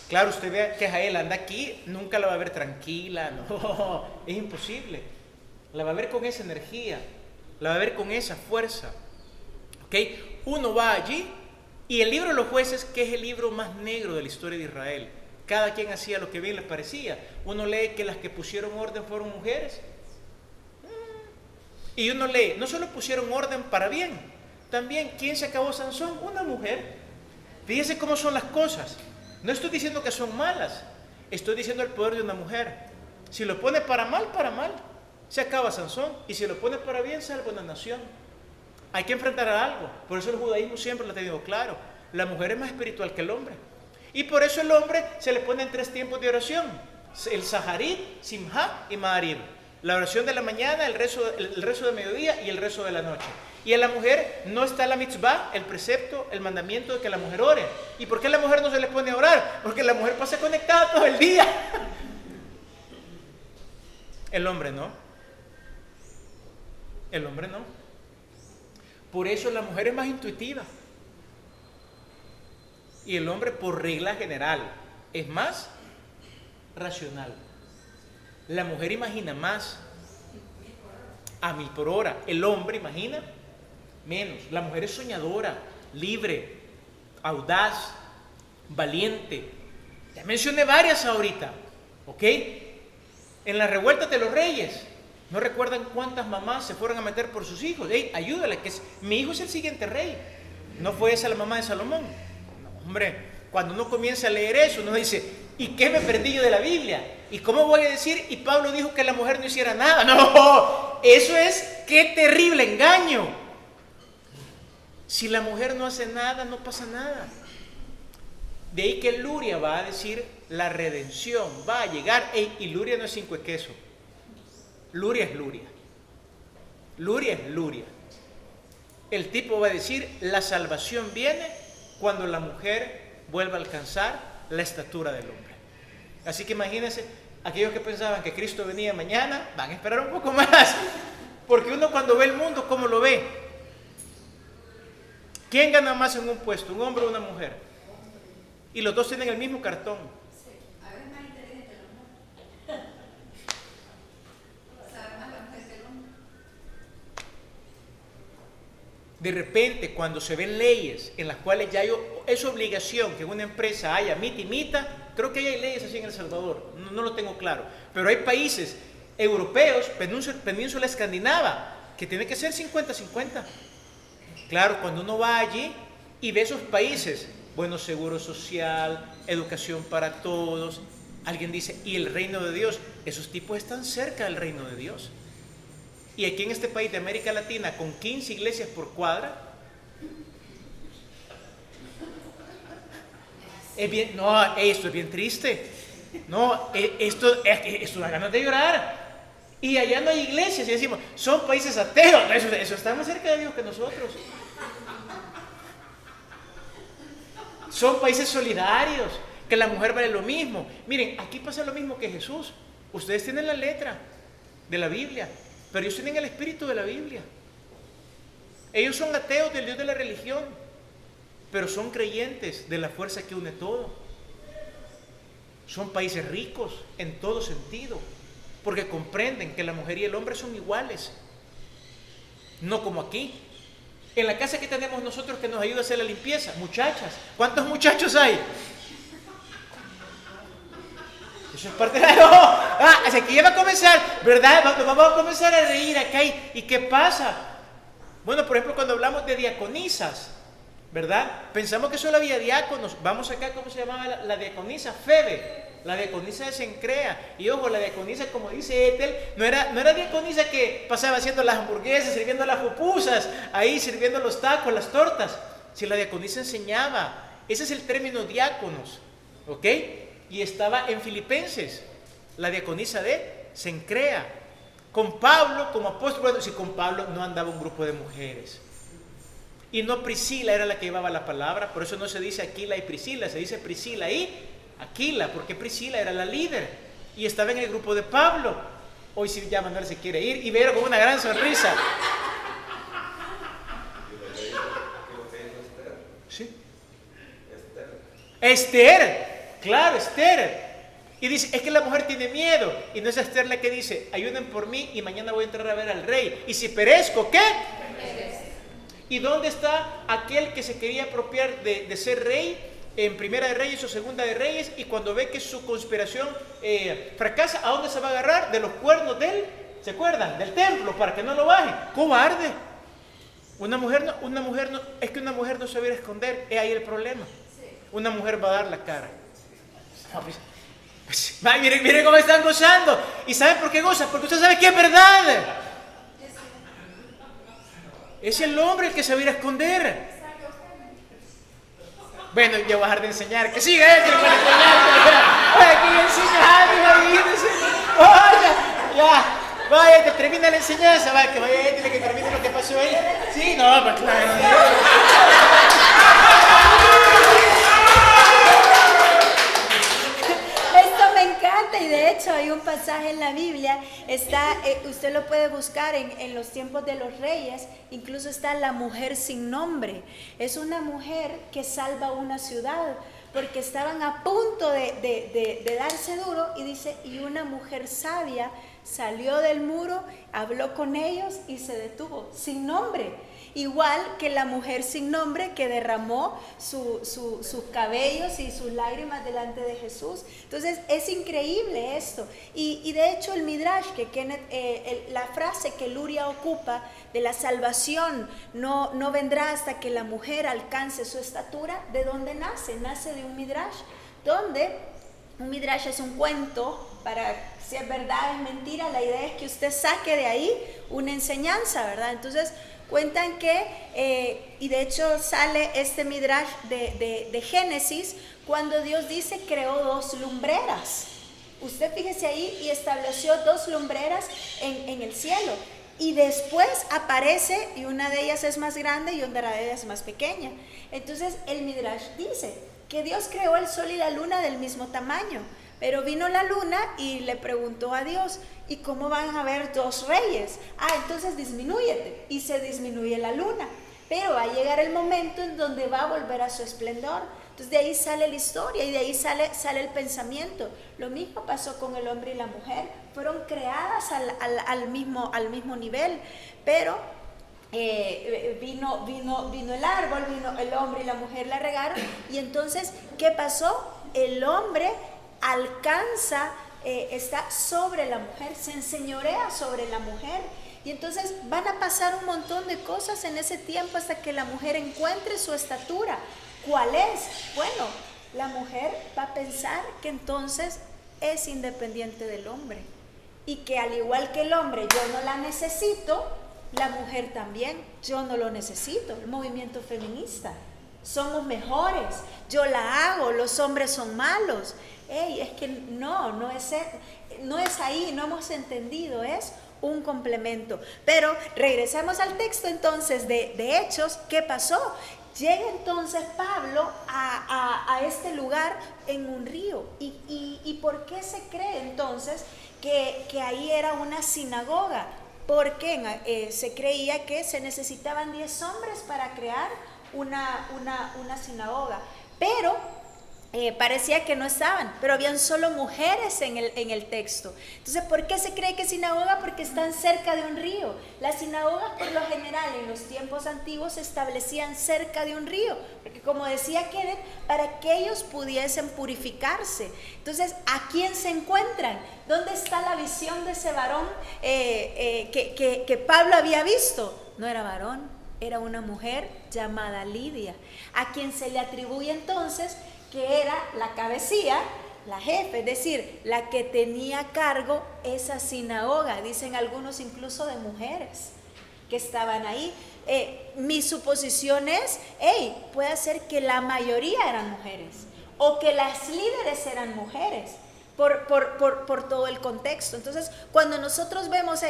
Claro, usted ve que Jael anda aquí, nunca la va a ver tranquila, no, es imposible. La va a ver con esa energía, la va a ver con esa fuerza. ¿Ok? Uno va allí y el libro de los jueces, que es el libro más negro de la historia de Israel, cada quien hacía lo que bien le parecía. Uno lee que las que pusieron orden fueron mujeres. Y uno lee, no solo pusieron orden para bien, también, ¿quién se acabó Sansón? Una mujer. Fíjense cómo son las cosas. No estoy diciendo que son malas, estoy diciendo el poder de una mujer. Si lo pone para mal, se acaba Sansón. Y si lo pone para bien, salva una nación. Hay que enfrentar a algo. Por eso el judaísmo siempre lo ha tenido claro. La mujer es más espiritual que el hombre. Y por eso el hombre se le pone en 3 tiempos de oración. El Saharit, Simha y Ma'ariv. La oración de la mañana, el rezo de mediodía y el rezo de la noche. Y a la mujer no está la mitzvah, el precepto, el mandamiento de que la mujer ore. ¿Y por qué a la mujer no se le pone a orar? Porque la mujer pasa conectada todo el día. El hombre no. El hombre no. Por eso la mujer es más intuitiva. Y el hombre, por regla general, es más racional. La mujer imagina más, a 1000 por hora. El hombre imagina menos. La mujer es soñadora, libre, audaz, valiente. Ya mencioné varias ahorita, ¿ok? En la revuelta de los reyes, ¿no recuerdan cuántas mamás se fueron a meter por sus hijos? Hey, ayúdale, mi hijo es el siguiente rey. ¿No fue esa la mamá de Salomón? No, hombre, cuando uno comienza a leer eso, uno dice, ¿y qué me perdí yo de la Biblia? ¿Y cómo voy a decir? Y Pablo dijo que la mujer no hiciera nada. No, eso es, qué terrible engaño. Si la mujer no hace nada, no pasa nada. De ahí que Luria va a decir, la redención va a llegar. Y Luria no es 5 de queso. Luria es Luria. Luria es Luria. El tipo va a decir, la salvación viene cuando la mujer vuelva a alcanzar la estatura del hombre. Así que imagínense, aquellos que pensaban que Cristo venía mañana, van a esperar un poco más. Porque uno cuando ve el mundo, ¿cómo lo ve? ¿Quién gana más en un puesto, un hombre o una mujer? Y los dos tienen el mismo cartón. A ver, es más inteligente la mujer. Sabe más la mujer que el hombre. De repente, cuando se ven leyes en las cuales ya es obligación que en una empresa haya mita y mita, Creo que hay leyes así en El Salvador, no lo tengo claro. Pero hay países europeos, península escandinava, que tiene que ser 50-50. Claro, cuando uno va allí y ve esos países, bueno, seguro social, educación para todos, alguien dice, ¿y el reino de Dios? Esos tipos están cerca del reino de Dios. Y aquí en este país de América Latina, con 15 iglesias por cuadra, es bien, no, esto es bien triste. No, esto da ganas de llorar. Y allá no hay iglesias y decimos, son países ateos. Eso está más cerca de Dios que nosotros. Son países solidarios, que la mujer vale lo mismo. Miren, aquí pasa lo mismo que Jesús. Ustedes tienen la letra de la Biblia, pero ellos tienen el espíritu de la Biblia. Ellos son ateos del Dios de la religión, pero son creyentes de la fuerza que une todo. Son países ricos en todo sentido, porque comprenden que la mujer y el hombre son iguales. No como aquí. En la casa que tenemos nosotros que nos ayuda a hacer la limpieza, muchachas. ¿Cuántos muchachos hay? Eso es parte de la... Aquí ya va a comenzar, ¿verdad? Nos vamos a comenzar a reír acá. ¿Y qué pasa? Bueno, por ejemplo, cuando hablamos de diaconisas, ¿verdad? Pensamos que solo había diáconos. Vamos acá, ¿cómo se llamaba la diaconisa? Febe. La diaconisa de Sencrea. Y ojo, la diaconisa, como dice Ethel, no era diaconisa que pasaba haciendo las hamburguesas, sirviendo las pupusas, ahí sirviendo los tacos, las tortas. Si la diaconisa enseñaba, ese es el término diáconos, ¿ok? Y estaba en Filipenses, la diaconisa de Sencrea. Con Pablo, como apóstol, bueno, si con Pablo no andaba un grupo de mujeres. Y no Priscila era la que llevaba la palabra, por eso no se dice Aquila y Priscila, se dice Priscila y Aquila, porque Priscila era la líder y estaba en el grupo de Pablo. Hoy sí ya Manuel se quiere ir y ver con una gran sonrisa. ¿Sí? Esther, claro, Esther. Y dice, es que la mujer tiene miedo. Y no es Esther la que dice, ayuden por mí y mañana voy a entrar a ver al rey. Y si perezco, ¿qué? ¿Y dónde está aquel que se quería apropiar de ser rey? En Primera de Reyes o Segunda de Reyes, y cuando ve que su conspiración fracasa, ¿a dónde se va a agarrar? De los cuernos ¿se acuerdan? Del templo, para que no lo bajen. ¡Cobarde! Una mujer no, es que una mujer no se va a esconder, es ahí el problema. Una mujer va a dar la cara. Miren cómo están gozando. ¿Y saben por qué gozan? Porque usted sabe que es verdad. Es el hombre el que se va a ir a esconder. Bueno, ya voy a dejar de enseñar. Que siga él, que le puede enseñar. Aquí enseñando, imagínense. Ya. Vaya, que termina la enseñanza. Vaya, que vaya él, que termine lo que pasó ahí. Sí, no, pues claro. Esto me encanta y de hecho hay un pasaje en la Biblia, usted lo puede buscar en los tiempos de los reyes, incluso está la mujer sin nombre. Es una mujer que salva una ciudad porque estaban a punto de darse duro y dice, y una mujer sabia salió del muro, habló con ellos y se detuvo, sin nombre. Igual que la mujer sin nombre que derramó sus cabellos y sus lágrimas delante de Jesús. Entonces es increíble esto. Y de hecho el Midrash, que Kenneth, la frase que Luria ocupa de la salvación no vendrá hasta que la mujer alcance su estatura, ¿de dónde nace? Nace de un Midrash, donde un Midrash es un cuento, para si es verdad, es mentira, la idea es que usted saque de ahí una enseñanza, ¿verdad? Entonces cuentan que, y de hecho sale este Midrash de Génesis, cuando Dios dice creó 2 lumbreras. Usted fíjese ahí, y estableció 2 lumbreras en el cielo. Y después aparece, y una de ellas es más grande y otra de ellas es más pequeña. Entonces el Midrash dice que Dios creó el sol y la luna del mismo tamaño. Pero vino la luna y le preguntó a Dios, ¿y cómo van a haber 2 reyes? Entonces disminúyete. Y se disminuye la luna. Pero va a llegar el momento en donde va a volver a su esplendor. Entonces de ahí sale la historia y de ahí sale el pensamiento. Lo mismo pasó con el hombre y la mujer. Fueron creadas al mismo nivel. Pero vino el árbol, vino el hombre y la mujer la regaron. Y entonces, ¿qué pasó? el hombre alcanza, está sobre la mujer, se enseñorea sobre la mujer. Y entonces van a pasar un montón de cosas en ese tiempo hasta que la mujer encuentre su estatura. ¿Cuál es? Bueno, la mujer va a pensar que entonces es independiente del hombre. Y que al igual que el hombre yo no la necesito, la mujer también, yo no lo necesito. El movimiento feminista. Somos mejores, yo la hago, los hombres son malos. Es que no es ahí, no hemos entendido, es un complemento. Pero regresamos al texto entonces de Hechos. ¿Qué pasó? Llega entonces Pablo a este lugar en un río. ¿Y por qué se cree entonces que ahí era una sinagoga? Porque se creía que se necesitaban 10 hombres para crear una sinagoga. Pero parecía que no estaban, pero habían solo mujeres en el texto. Entonces, ¿por qué se cree que es sinagoga? Porque están cerca de un río. Las sinagogas, por lo general, en los tiempos antiguos se establecían cerca de un río, porque como decía Kenneth, para que ellos pudiesen purificarse. Entonces, ¿a quién se encuentran? ¿Dónde está la visión de ese varón que Pablo había visto? No era varón, era una mujer llamada Lidia, a quien se le atribuye entonces que era la cabecilla, la jefe, es decir, la que tenía a cargo esa sinagoga. Dicen algunos incluso de mujeres que estaban ahí. Mi suposición es, puede ser que la mayoría eran mujeres o que las líderes eran mujeres por todo el contexto. Entonces, cuando nosotros vemos,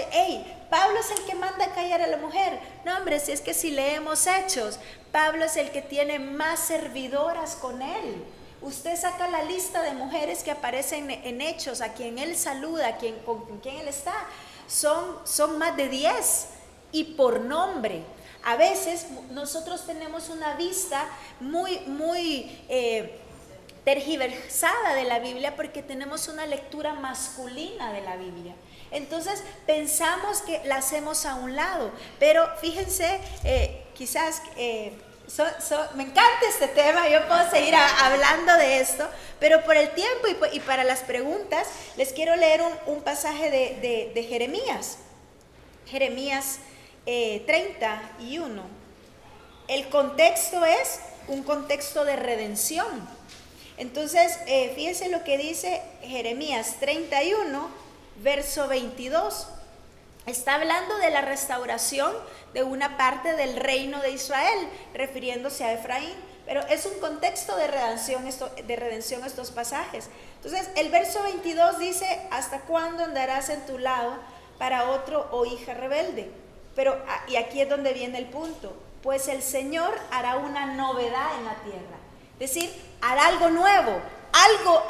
Pablo es el que manda a callar a la mujer. No, hombre, si es que si leemos Hechos, Pablo es el que tiene más servidoras con él. Usted saca la lista de mujeres que aparecen en Hechos, a quien él saluda, con quien él está. Son más de 10 y por nombre. A veces nosotros tenemos una vista muy tergiversada de la Biblia porque tenemos una lectura masculina de la Biblia. Entonces pensamos que la hacemos a un lado, pero fíjense, quizás me encanta este tema, yo puedo seguir hablando de esto, pero por el tiempo y para las preguntas les quiero leer un pasaje de Jeremías. Jeremías 31. El contexto es un contexto de redención. Entonces, fíjense lo que dice Jeremías 31, verso 22. Está hablando de la restauración de una parte del reino de Israel, refiriéndose a Efraín. Pero es un contexto de redención estos pasajes. Entonces, el verso 22 dice: ¿hasta cuándo andarás en tu lado para otro, oh hija rebelde? Pero, y aquí es donde viene el punto: pues el Señor hará una novedad en la tierra. Es decir, hará algo nuevo,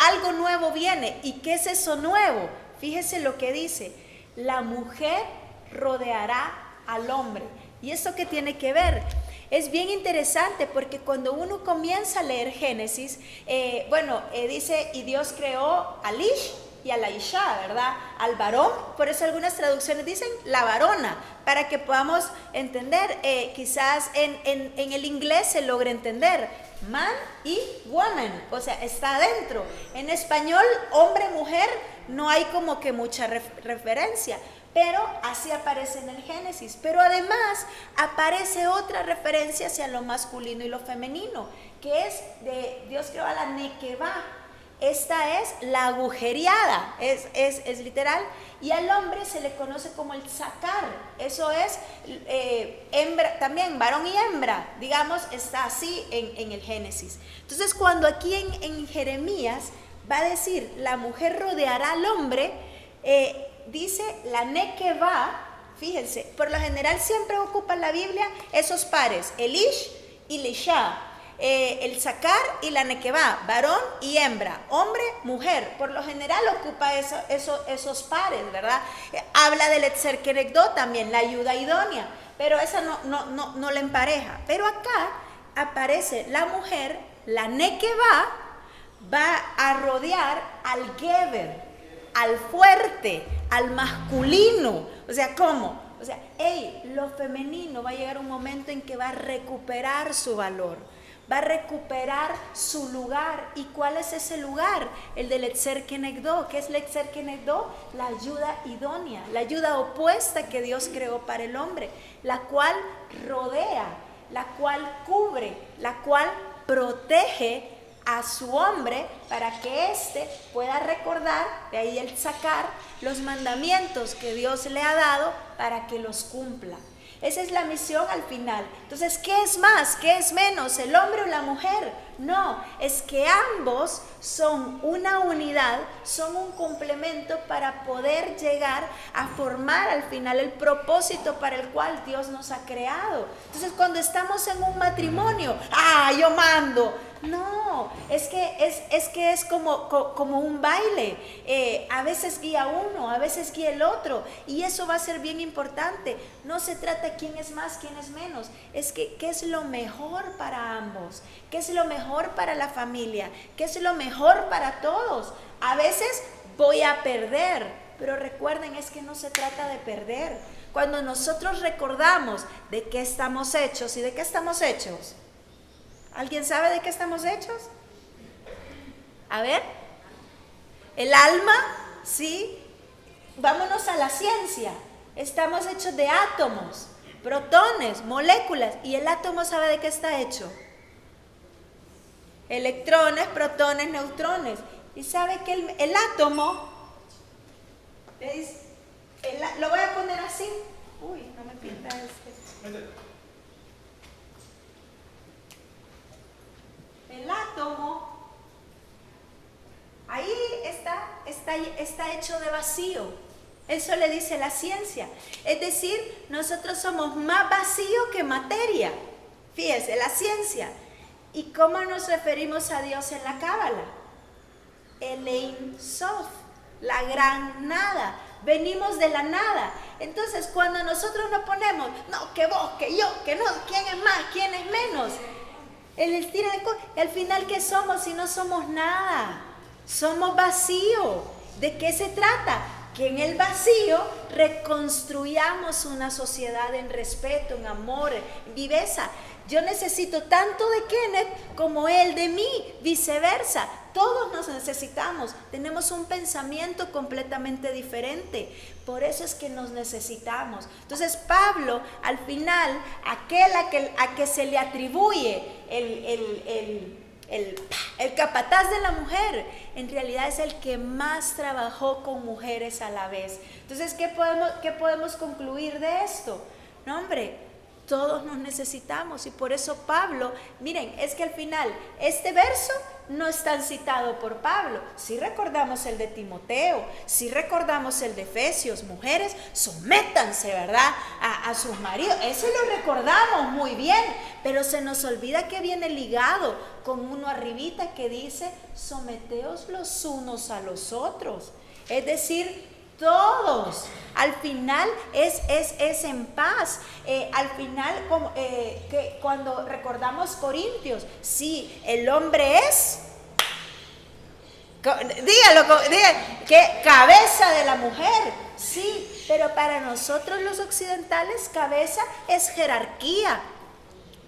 algo nuevo viene. ¿Y qué es eso nuevo? Fíjese lo que dice: la mujer rodeará al hombre. ¿Y esto qué tiene que ver? Es bien interesante porque cuando uno comienza a leer Génesis, dice: y Dios creó al Ish y a la Isha, ¿verdad? Al varón. Por eso algunas traducciones dicen la varona, para que podamos entender. Quizás en el inglés se logra entender man y woman, o sea, está adentro. En español, hombre, mujer, no hay como que mucha referencia, pero así aparece en el Génesis. Pero además aparece otra referencia hacia lo masculino y lo femenino, que es de Dios creó a la Nekevá. Esta es la agujereada, es literal, y al hombre se le conoce como el Zacar. Eso es hembra, también varón y hembra, digamos, está así en el Génesis. Entonces, cuando aquí en Jeremías va a decir la mujer rodeará al hombre, dice la Nekevá. Fíjense, por lo general siempre ocupa la Biblia esos pares, el Ish y la Isha. El Zacar y la Nekevá, varón y hembra, hombre, mujer. Por lo general ocupa esos pares, ¿verdad? Habla del Etzer Kenegdo también, la ayuda idónea, pero esa no la empareja. Pero acá aparece la mujer, la Nekevá, va a rodear al Geber, al fuerte, al masculino. O sea, ¿cómo? O sea, lo femenino va a llegar un momento en que va a recuperar su valor. va a recuperar su lugar. ¿Y cuál es ese lugar? El del Etzer Kenegdo. ¿Qué es el Etzer Kenegdo? La ayuda idónea, la ayuda opuesta que Dios creó para el hombre, la cual rodea, la cual cubre, la cual protege a su hombre para que éste pueda recordar, de ahí el sacar los mandamientos que Dios le ha dado para que los cumpla. Esa es la misión al final. Entonces, ¿qué es más? ¿Qué es menos? ¿El hombre o la mujer? No, es que ambos son una unidad, son un complemento para poder llegar a formar al final el propósito para el cual Dios nos ha creado. Entonces, cuando estamos en un matrimonio, yo mando. No, es que es como un baile. A veces guía uno, a veces guía el otro, y eso va a ser bien importante. No se trata de quién es más, quién es menos, es que qué es lo mejor para ambos, qué es lo mejor para la familia, qué es lo mejor para todos. A veces voy a perder, pero recuerden, es que no se trata de perder. Cuando nosotros recordamos de qué estamos hechos y de qué estamos hechos, ¿alguien sabe de qué estamos hechos? A ver, el alma, ¿sí? Vámonos a la ciencia. Estamos hechos de átomos, protones, moléculas. ¿Y el átomo sabe de qué está hecho? Electrones, protones, neutrones. ¿Y sabe que el átomo, lo voy a poner así? Uy, no me pinta El átomo, ahí está hecho de vacío. Eso le dice la ciencia. Es decir, nosotros somos más vacío que materia. Fíjese, la ciencia. ¿Y cómo nos referimos a Dios en la Cábala? El Ein Sof, la gran nada. Venimos de la nada. Entonces, cuando nosotros nos ponemos, no, que vos, que yo, que no, quién es más, quién es menos, al final, ¿qué somos si no somos nada? Somos vacío. ¿De qué se trata? Que en el vacío reconstruyamos una sociedad en respeto, en amor, en viveza. Yo necesito tanto de Kenneth como él de mí, viceversa. Todos nos necesitamos, tenemos un pensamiento completamente diferente, por eso es que nos necesitamos. Entonces Pablo, al final, aquel a que se le atribuye el capataz de la mujer, en realidad es el que más trabajó con mujeres a la vez. Entonces, ¿qué podemos concluir de esto? No, hombre, todos nos necesitamos, y por eso Pablo, miren, es que al final este verso no es tan citado por Pablo. Sí recordamos el de Timoteo, sí recordamos el de Efesios, mujeres, sométanse, ¿verdad?, a sus maridos. Ese lo recordamos muy bien, pero se nos olvida que viene ligado con uno arribita que dice, someteos los unos a los otros. Es decir, todos, al final es en paz. Al final, que cuando recordamos Corintios, sí, el hombre es, dígalo, que cabeza de la mujer, sí, pero para nosotros los occidentales cabeza es jerarquía,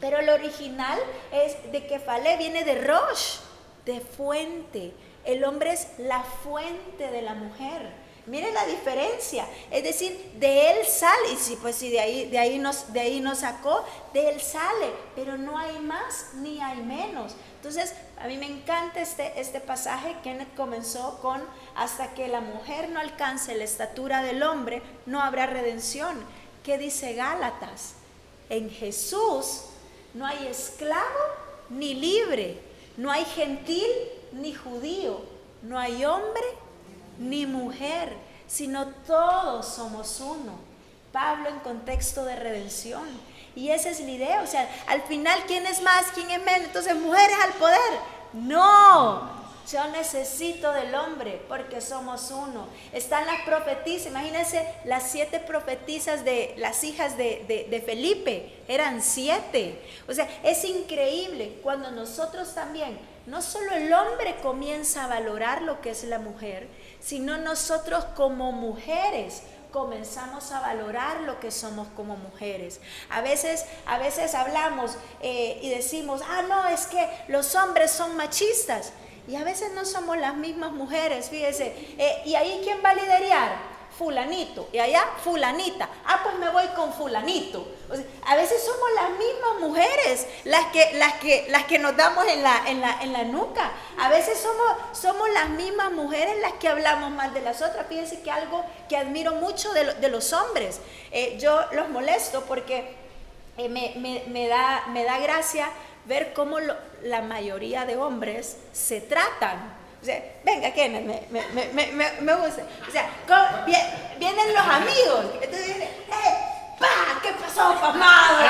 pero el original es de Kefale, viene de Rosh, de fuente. El hombre es la fuente de la mujer. Miren la diferencia, es decir, de él sale, y sí, pues sí, de ahí nos sacó, de él sale, pero no hay más ni hay menos. Entonces, a mí me encanta este pasaje. Kenneth comenzó con, hasta que la mujer no alcance la estatura del hombre, no habrá redención. ¿Qué dice Gálatas? En Jesús no hay esclavo ni libre, no hay gentil ni judío, no hay hombre ni mujer, sino todos somos uno. Pablo en contexto de redención, y esa es la idea. O sea, al final, ¿quién es más, quién es menos? Entonces, mujeres al poder. No, yo necesito del hombre porque somos uno. Están las profetisas, imagínense las 7 profetisas de las hijas de Felipe, eran 7. O sea, es increíble cuando nosotros también, no solo el hombre comienza a valorar lo que es la mujer, sino nosotros como mujeres comenzamos a valorar lo que somos como mujeres. A veces hablamos y decimos, no, es que los hombres son machistas. Y a veces no somos las mismas mujeres, fíjese. ¿Y ahí quién va a liderar? Fulanito, y allá fulanita, pues me voy con fulanito. O sea, a veces somos las mismas mujeres las que nos damos en la nuca. A veces somos las mismas mujeres las que hablamos mal de las otras. Fíjense que algo que admiro mucho de los hombres, yo los molesto porque me da gracia ver cómo la mayoría de hombres se tratan. O sea, venga, Kenneth, me gusta. O sea, vienen los amigos. Entonces dicen, ¡pa! ¿Qué pasó, pasmado?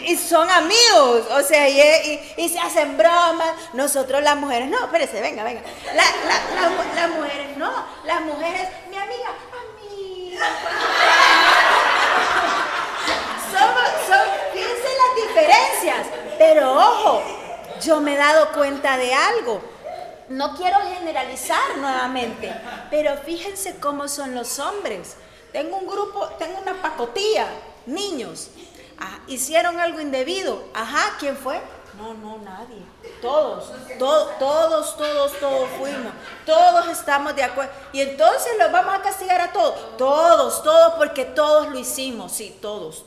Y son amigos, o sea, y se hacen bromas. Nosotros las mujeres, no, espérese, venga. Las mujeres no, las mujeres, mi amiga, fíjense las diferencias, pero ojo, yo me he dado cuenta de algo. No quiero generalizar nuevamente, pero fíjense cómo son los hombres. Tengo una pacotilla, niños. Hicieron algo indebido. ¿Quién fue? No, nadie. Todos fuimos. Todos estamos de acuerdo. Y entonces los vamos a castigar a todos. Todos, porque todos lo hicimos. Sí, todos.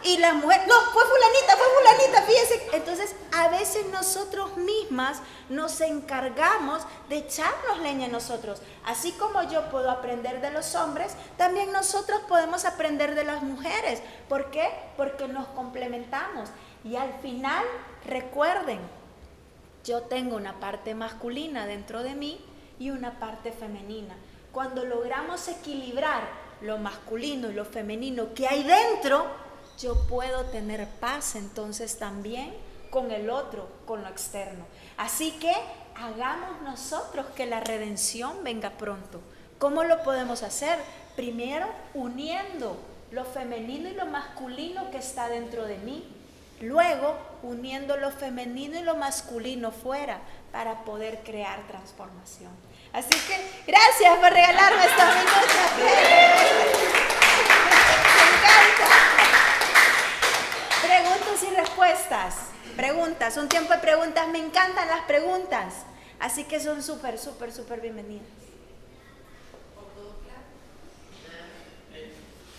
Y la mujer, no, fue fulanita, fíjense. Entonces, a veces nosotros mismas nos encargamos de echarnos leña a nosotros. Así como yo puedo aprender de los hombres, también nosotros podemos aprender de las mujeres. ¿Por qué? Porque nos complementamos. Y al final, recuerden, yo tengo una parte masculina dentro de mí y una parte femenina. Cuando logramos equilibrar lo masculino y lo femenino que hay dentro, yo puedo tener paz entonces también con el otro, con lo externo. Así que hagamos nosotros que la redención venga pronto. ¿Cómo lo podemos hacer? Primero, uniendo lo femenino y lo masculino que está dentro de mí. Luego, uniendo lo femenino y lo masculino fuera para poder crear transformación. Así que gracias por regalarme estos minutos. Me encanta. Preguntas y respuestas. Preguntas, un tiempo de preguntas. Me encantan las preguntas. Así que son súper bienvenidas.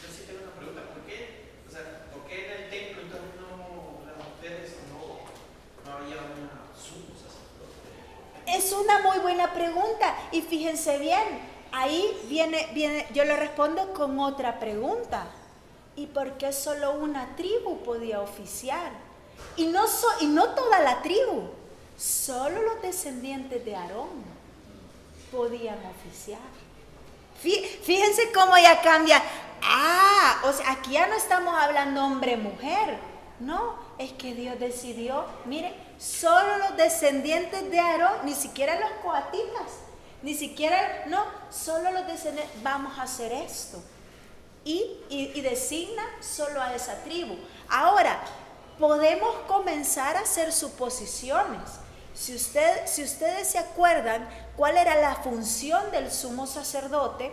Yo sí tengo una pregunta. ¿Por qué en el templo entonces las mujeres no había una sumo sacerdote? Es una muy buena pregunta. Y fíjense bien, ahí viene, yo le respondo con otra pregunta. ¿Y por qué solo una tribu podía oficiar? Y no toda la tribu, solo los descendientes de Aarón podían oficiar. Fíjense cómo ya cambia. O sea, aquí ya no estamos hablando hombre-mujer. No, es que Dios decidió, miren, solo los descendientes de Aarón, ni siquiera los coatitas, solo los descendientes, vamos a hacer esto. Y designa solo a esa tribu. Ahora, podemos comenzar a hacer suposiciones. Si ustedes se acuerdan cuál era la función del sumo sacerdote,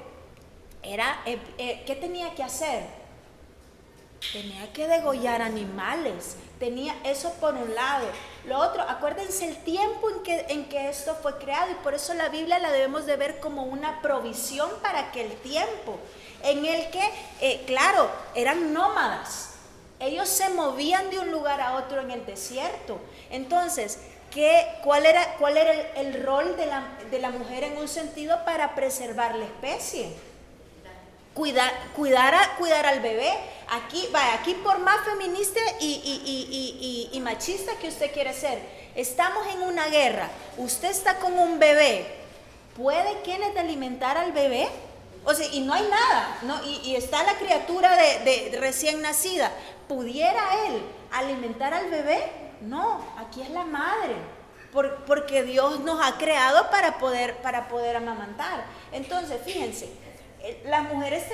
¿qué tenía que hacer? Tenía que degollar animales. Eso por un lado. Lo otro, acuérdense el tiempo en que esto fue creado, y por eso la Biblia la debemos de ver como una provisión para aquel tiempo, en el que, claro, eran nómadas. Ellos se movían de un lugar a otro en el desierto. Entonces, ¿cuál era el rol de la mujer en un sentido para preservar la especie? Cuidar al bebé. Aquí por más feminista y machista que usted quiere ser, estamos en una guerra, usted está con un bebé, ¿puede Kenneth alimentar al bebé? O sea, y no hay nada, ¿no? Y está la criatura de recién nacida, ¿pudiera él alimentar al bebé? No, aquí es la madre, porque Dios nos ha creado para poder amamantar. Entonces, fíjense, las mujeres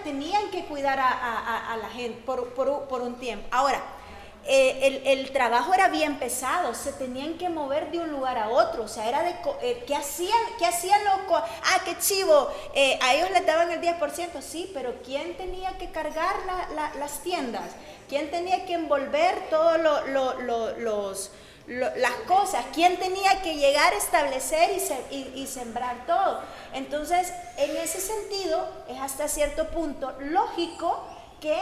tenían que cuidar a la gente por un tiempo. Ahora, el trabajo era bien pesado, se tenían que mover de un lugar a otro, o sea, era de, ¿qué hacían los? Qué chivo, a ellos les daban el 10%, sí, pero ¿quién tenía que cargar las tiendas? ¿Quién tenía que envolver todos las cosas? ¿Quién tenía que llegar a establecer y sembrar todo? Entonces, en ese sentido, es hasta cierto punto lógico que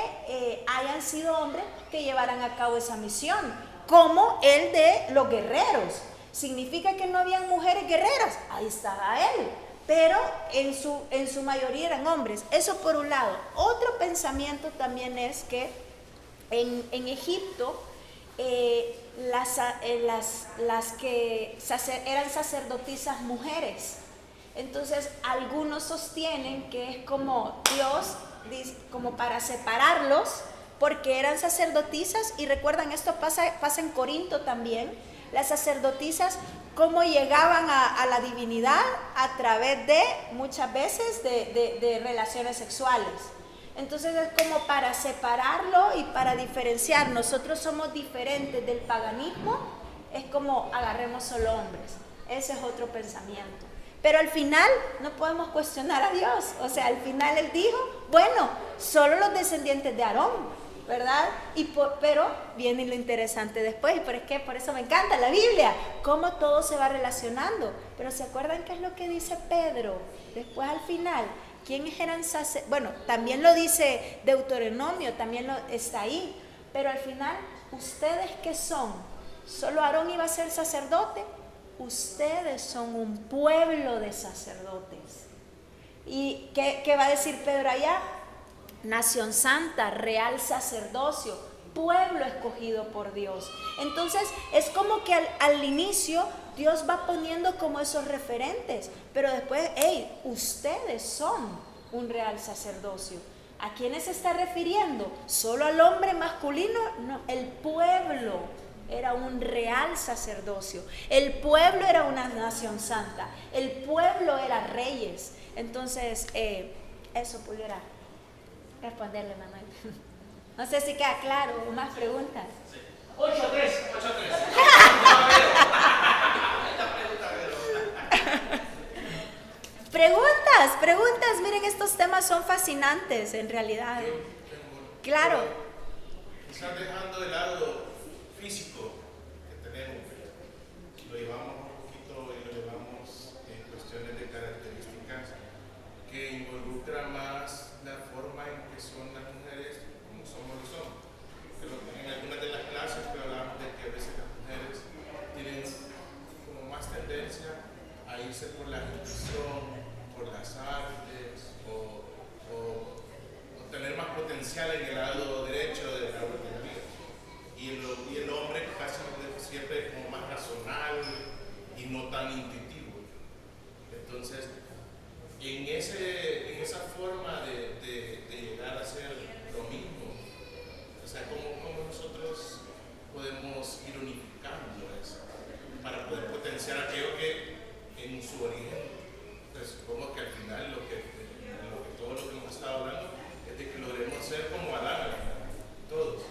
hayan sido hombres que llevaran a cabo esa misión, como el de los guerreros. ¿Significa que no habían mujeres guerreras? Ahí estaba él, pero en su mayoría eran hombres. Eso por un lado. Otro pensamiento también es que en Egipto las que eran sacerdotisas mujeres. Entonces algunos sostienen que es como Dios, como para separarlos, porque eran sacerdotisas, y recuerdan, esto pasa en Corinto también. Las sacerdotisas, cómo llegaban a la divinidad a través de, muchas veces, de relaciones sexuales. Entonces es como para separarlo y para diferenciar. Nosotros somos diferentes del paganismo, es como agarremos solo hombres. Ese es otro pensamiento. Pero al final no podemos cuestionar a Dios. O sea, al final Él dijo, bueno, solo los descendientes de Aarón, ¿verdad? Pero viene lo interesante después, pero es que por eso me encanta la Biblia, cómo todo se va relacionando. Pero ¿se acuerdan qué es lo que dice Pedro? Después al final, ¿quiénes eran sacerdotes? Bueno, también lo dice Deuteronomio, también está ahí. Pero al final, ¿ustedes qué son? ¿Solo Aarón iba a ser sacerdote? Ustedes son un pueblo de sacerdotes. ¿Y qué va a decir Pedro allá? Nación santa, real sacerdocio, pueblo escogido por Dios. Entonces es como que al inicio Dios va poniendo como esos referentes, pero después, hey, ustedes son un real sacerdocio. ¿A quiénes se está refiriendo? ¿Solo al hombre masculino? No, el pueblo era un real sacerdocio. El pueblo era una nación santa. El pueblo era reyes. Entonces, eso pudiera responderle, Manuel. No sé si queda claro o más preguntas. 8-3. Preguntas. Miren, estos temas son fascinantes en realidad. Claro. Quizás dejando de lado físico que tenemos, lo llevamos un poquito y lo llevamos en cuestiones de características que involucra más la forma en que son las mujeres como somos los hombres. Pero en algunas de las clases que hablamos de que a veces las mujeres tienen como más tendencia a irse por la intuición, por las artes o tener más potencial en el lado derecho del árbol de la vida. Y el hombre casi siempre es como más racional y no tan intuitivo. Entonces, en esa forma de llegar a ser lo mismo, o sea, ¿cómo nosotros podemos ir unificando eso para poder potenciar aquello que en su origen, pues supongo que al final todo lo que hemos estado hablando es de que logremos ser como Adán al final, todos.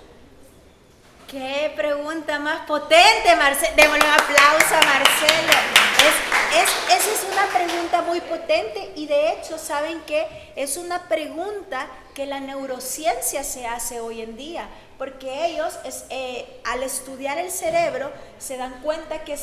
¡Qué pregunta más potente, Marcelo! Démosle un aplauso a Marcelo. Esa es una pregunta muy potente, y de hecho, ¿saben qué? Es una pregunta que la neurociencia se hace hoy en día, porque ellos al estudiar el cerebro se dan cuenta que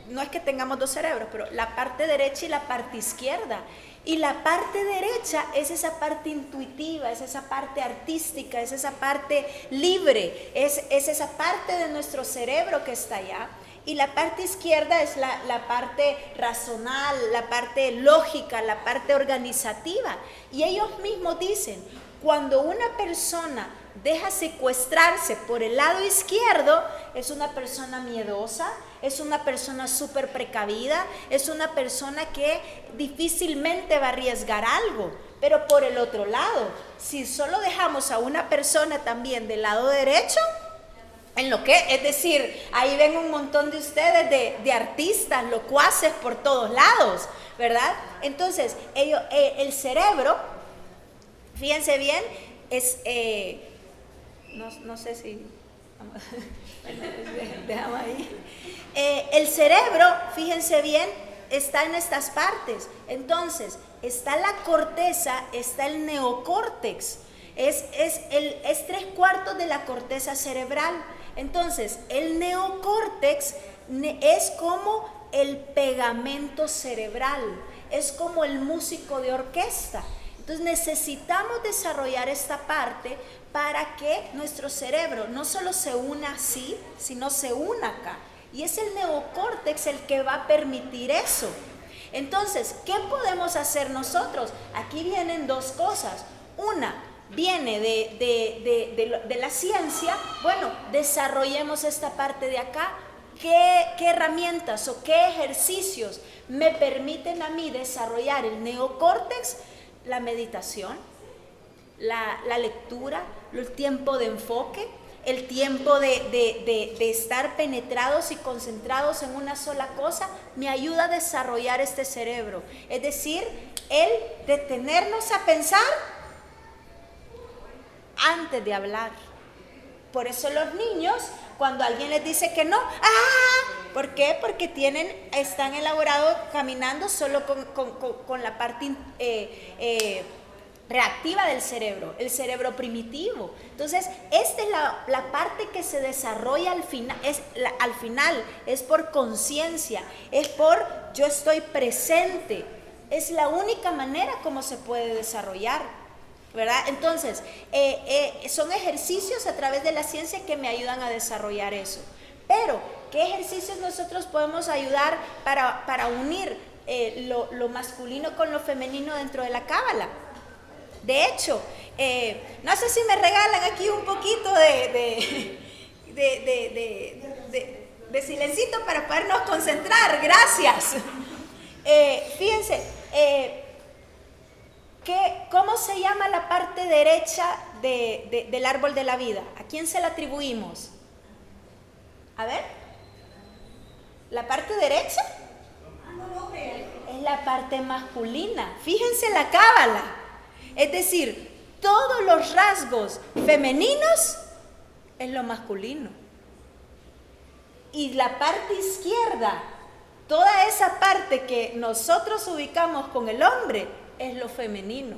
no es que tengamos dos cerebros, pero la parte derecha y la parte izquierda. Y la parte derecha es esa parte intuitiva, es esa parte artística, es esa parte libre, es esa parte de nuestro cerebro que está allá. Y la parte izquierda es la parte racional, la parte lógica, la parte organizativa. Y ellos mismos dicen, cuando una persona deja secuestrarse por el lado izquierdo, es una persona miedosa, es una persona súper precavida, es una persona que difícilmente va a arriesgar algo. Pero por el otro lado, si solo dejamos a una persona también del lado derecho, es decir, ahí ven un montón de ustedes de artistas, locuaces por todos lados, ¿verdad? Entonces, el cerebro, fíjense bien, es, no sé si Dejamos ahí. El cerebro, fíjense bien, está en estas partes. Entonces, está la corteza, está el neocórtex. Es 3/4 de la corteza cerebral. Entonces, el neocórtex es como el pegamento cerebral, es como el músico de orquesta. Entonces necesitamos desarrollar esta parte para que nuestro cerebro no solo se una así, sino se una acá. Y es el neocórtex el que va a permitir eso. Entonces, ¿qué podemos hacer nosotros? Aquí vienen dos cosas. Una viene de la ciencia. Bueno, desarrollemos esta parte de acá. ¿Qué herramientas o qué ejercicios me permiten a mí desarrollar el neocórtex? La meditación, la lectura, el tiempo de enfoque, el tiempo de estar penetrados y concentrados en una sola cosa, me ayuda a desarrollar este cerebro. Es decir, el detenernos a pensar antes de hablar. Por eso los niños, cuando alguien les dice que no, ¡ah! ¿Por qué? Porque están elaborados caminando solo con la parte reactiva del cerebro, el cerebro primitivo. Entonces, esta es la parte que se desarrolla al final, es por conciencia, es por yo estoy presente. Es la única manera como se puede desarrollar, ¿verdad? Entonces, son ejercicios a través de la ciencia que me ayudan a desarrollar eso. Pero, ¿qué ejercicios nosotros podemos ayudar para unir lo masculino con lo femenino dentro de la cábala? De hecho, no sé si me regalan aquí un poquito de silencito para podernos concentrar. Gracias. Fíjense, ¿cómo se llama la parte derecha del árbol de la vida? ¿A quién se la atribuimos? A ver, ¿la parte derecha? Es la parte masculina. Fíjense la cábala. Es decir, todos los rasgos femeninos es lo masculino. Y la parte izquierda, toda esa parte que nosotros ubicamos con el hombre, es lo femenino.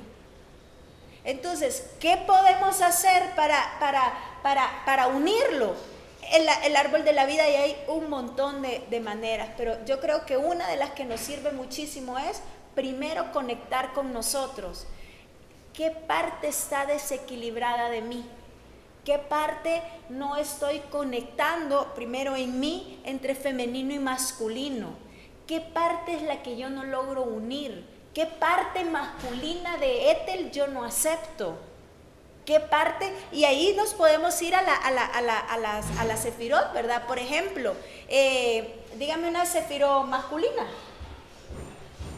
Entonces, ¿qué podemos hacer para unirlo? El árbol de la vida, y hay un montón de maneras, pero yo creo que una de las que nos sirve muchísimo es primero conectar con nosotros. ¿Qué parte está desequilibrada de mí? ¿Qué parte no estoy conectando primero en mí entre femenino y masculino? ¿Qué parte es la que yo no logro unir? ¿Qué parte masculina de Ethel yo no acepto? ¿Qué parte? Y ahí nos podemos ir a la sefirot, ¿verdad? Por ejemplo, dígame una sefirot masculina.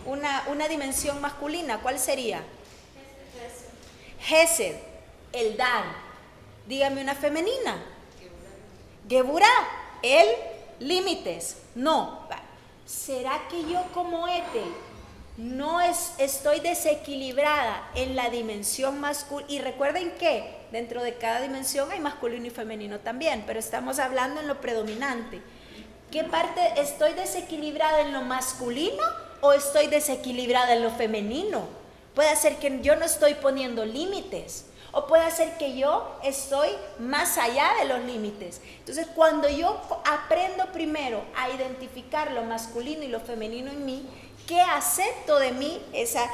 Una dimensión masculina, ¿cuál sería? Gesed, el dar. Dígame una femenina. Geburá, el límites. No. ¿Será que yo como Ethel no estoy desequilibrada en la dimensión masculina? Y recuerden que dentro de cada dimensión hay masculino y femenino también, pero estamos hablando en lo predominante. ¿Qué parte estoy desequilibrada en lo masculino o estoy desequilibrada en lo femenino? Puede ser que yo no estoy poniendo límites, o puede ser que yo estoy más allá de los límites. Entonces, cuando yo aprendo primero a identificar lo masculino y lo femenino en mí, ¿qué acepto de mí? Esa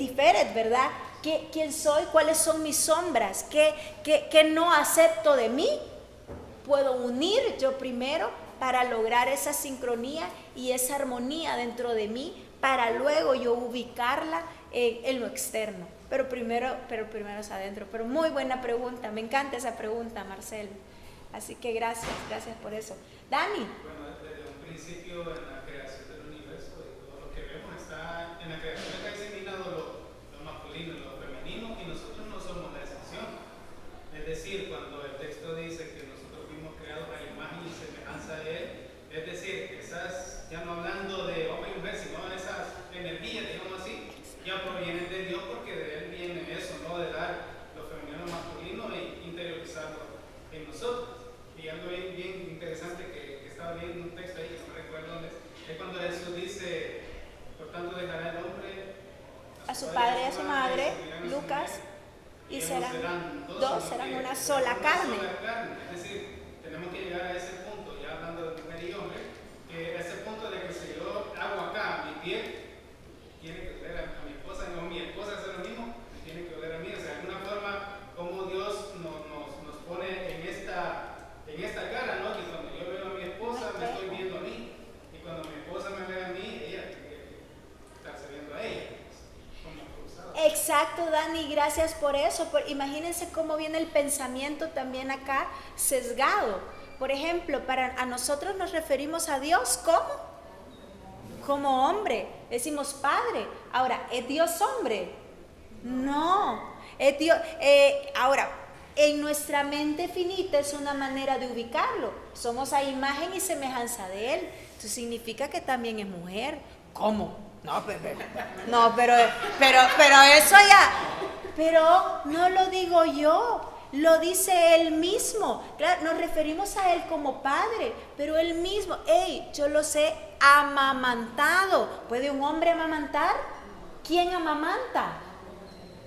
tiferet, ¿verdad? ¿Quién soy? ¿Cuáles son mis sombras? ¿Qué no acepto de mí? Puedo unir yo primero para lograr esa sincronía y esa armonía dentro de mí, para luego yo ubicarla en lo externo. Pero primero es adentro. Pero muy buena pregunta, me encanta esa pregunta, Marcelo. Así que gracias por eso. Dani. Bueno, desde un principio en la creación del universo, y todo lo que vemos está en la creación, está diseminado lo masculino y lo femenino, y nosotros no somos la excepción. Es decir, cuando el texto dice que nosotros fuimos creados a la imagen y semejanza de Él, es decir, esas, ya no hablando de hombre y mujer, sino esas energías, digamos así, ya provienen de Dios, porque de Él viene eso, ¿no? De dar lo femenino a lo masculino e interiorizarlo en nosotros. Y su padre y a su madre, Lucas, y serán dos, serán una sola carne. Es decir, tenemos que llegar a ese punto, ya hablando de mujer y hombre, que a ese punto de que si yo hago acá mi piel, tiene que oler a mi esposa, no mi esposa hace lo mismo, me tiene que oler a mí. O sea, de alguna forma, como Dios nos pone en esta cara, ¿no? Que cuando yo veo a mi esposa, me estoy viendo a mí. Y cuando mi esposa me ve a mí, ella tiene que estarse viendo a ella. Exacto, Dani, gracias por eso. Imagínense cómo viene el pensamiento también acá sesgado. Por ejemplo, a nosotros nos referimos a Dios como hombre. Decimos Padre. Ahora, ¿es Dios hombre? No. Es Dios. Ahora, en nuestra mente finita es una manera de ubicarlo. Somos a imagen y semejanza de Él. Eso significa que también es mujer. ¿Cómo? Pero eso ya. Pero no lo digo yo. Lo dice Él mismo. Claro, nos referimos a Él como Padre, pero Él mismo, yo los he amamantado. ¿Puede un hombre amamantar? ¿Quién amamanta?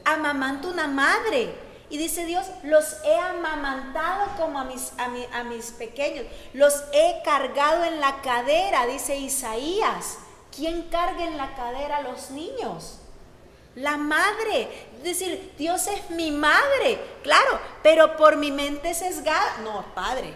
Amamanta una madre. Y dice Dios, los he amamantado como a mis pequeños. Los he cargado en la cadera, dice Isaías. ¿Quién carga en la cadera a los niños? La madre. Es decir, Dios es mi madre, claro, pero por mi mente sesgada, no, Padre.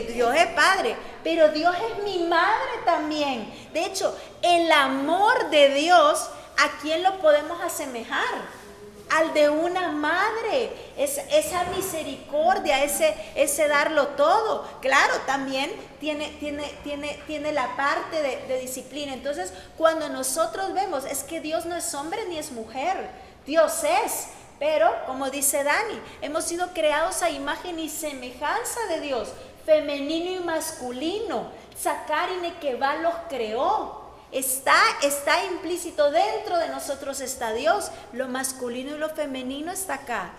Dios es Padre, pero Dios es mi madre también. De hecho, el amor de Dios, ¿a quién lo podemos asemejar? Al de una madre, esa misericordia, ese darlo todo. Claro, también tiene la parte de disciplina. Entonces, cuando nosotros vemos, es que Dios no es hombre ni es mujer, Dios es. Pero, como dice Dani, hemos sido creados a imagen y semejanza de Dios, femenino y masculino. Sakari Nekevá los creó. Está implícito, dentro de nosotros está Dios. Lo masculino y lo femenino está acá.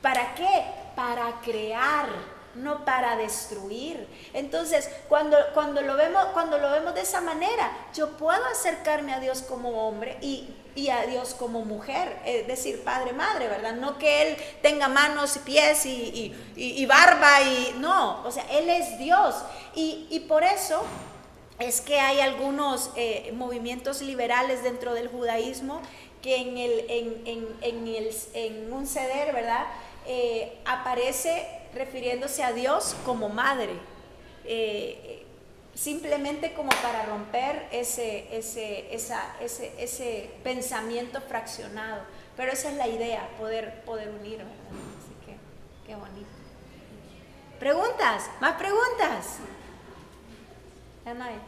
¿Para qué? Para crear, no para destruir. Entonces, cuando lo vemos de esa manera, yo puedo acercarme a Dios como hombre y a Dios como mujer, es decir, padre, madre, ¿verdad? No que Él tenga manos y pies y barba, no, o sea, Él es Dios. Y por eso es que hay algunos movimientos liberales dentro del judaísmo que en un ceder, ¿verdad? Aparece refiriéndose a Dios como madre, simplemente como para romper ese pensamiento fraccionado. Pero esa es la idea, poder unir, ¿verdad? Así que, qué bonito. ¿Preguntas? ¿Más preguntas?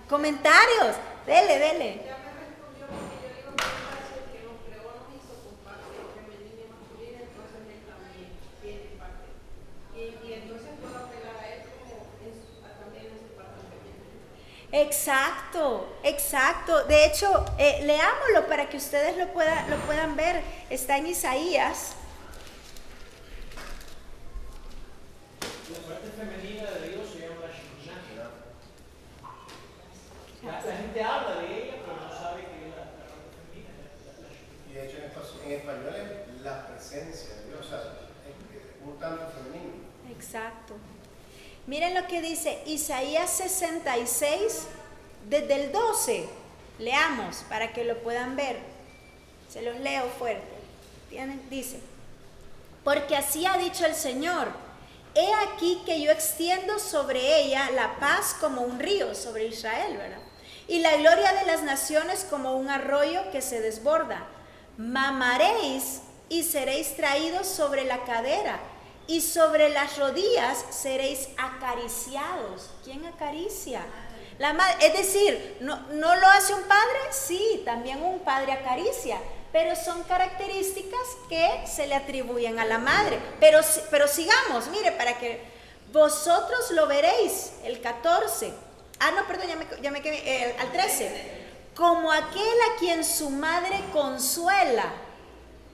Comentarios, dele. Ya me respondió porque yo digo que el que nos creó nos hizo con parte femenina y masculina, entonces él también tiene parte. Y entonces puedo apelar a él como también en su parte femenina. Exacto. De hecho, leámoslo para que ustedes lo puedan ver. Está en Isaías. La parte femenina de Dios se llama la Shekinah. La gente habla de ella, pero no sabe que es la parte femenina. Y de hecho en español es la presencia de Dios, o sea, es un tanto femenino. Exacto. Miren lo que dice Isaías 66, desde el 12. Leamos para que lo puedan ver. Se los leo fuerte. Dice, porque así ha dicho el Señor, he aquí que yo extiendo sobre ella la paz como un río, sobre Israel, ¿verdad? Y la gloria de las naciones como un arroyo que se desborda. Mamaréis y seréis traídos sobre la cadera, y sobre las rodillas seréis acariciados. ¿Quién acaricia? La madre. Es decir, ¿no lo hace un padre? Sí, también un padre acaricia, pero son características que se le atribuyen a la madre. Pero sigamos, mire, para que vosotros lo veréis, el 14. Perdón, ya me quedé, al 13. Como aquel a quien su madre consuela,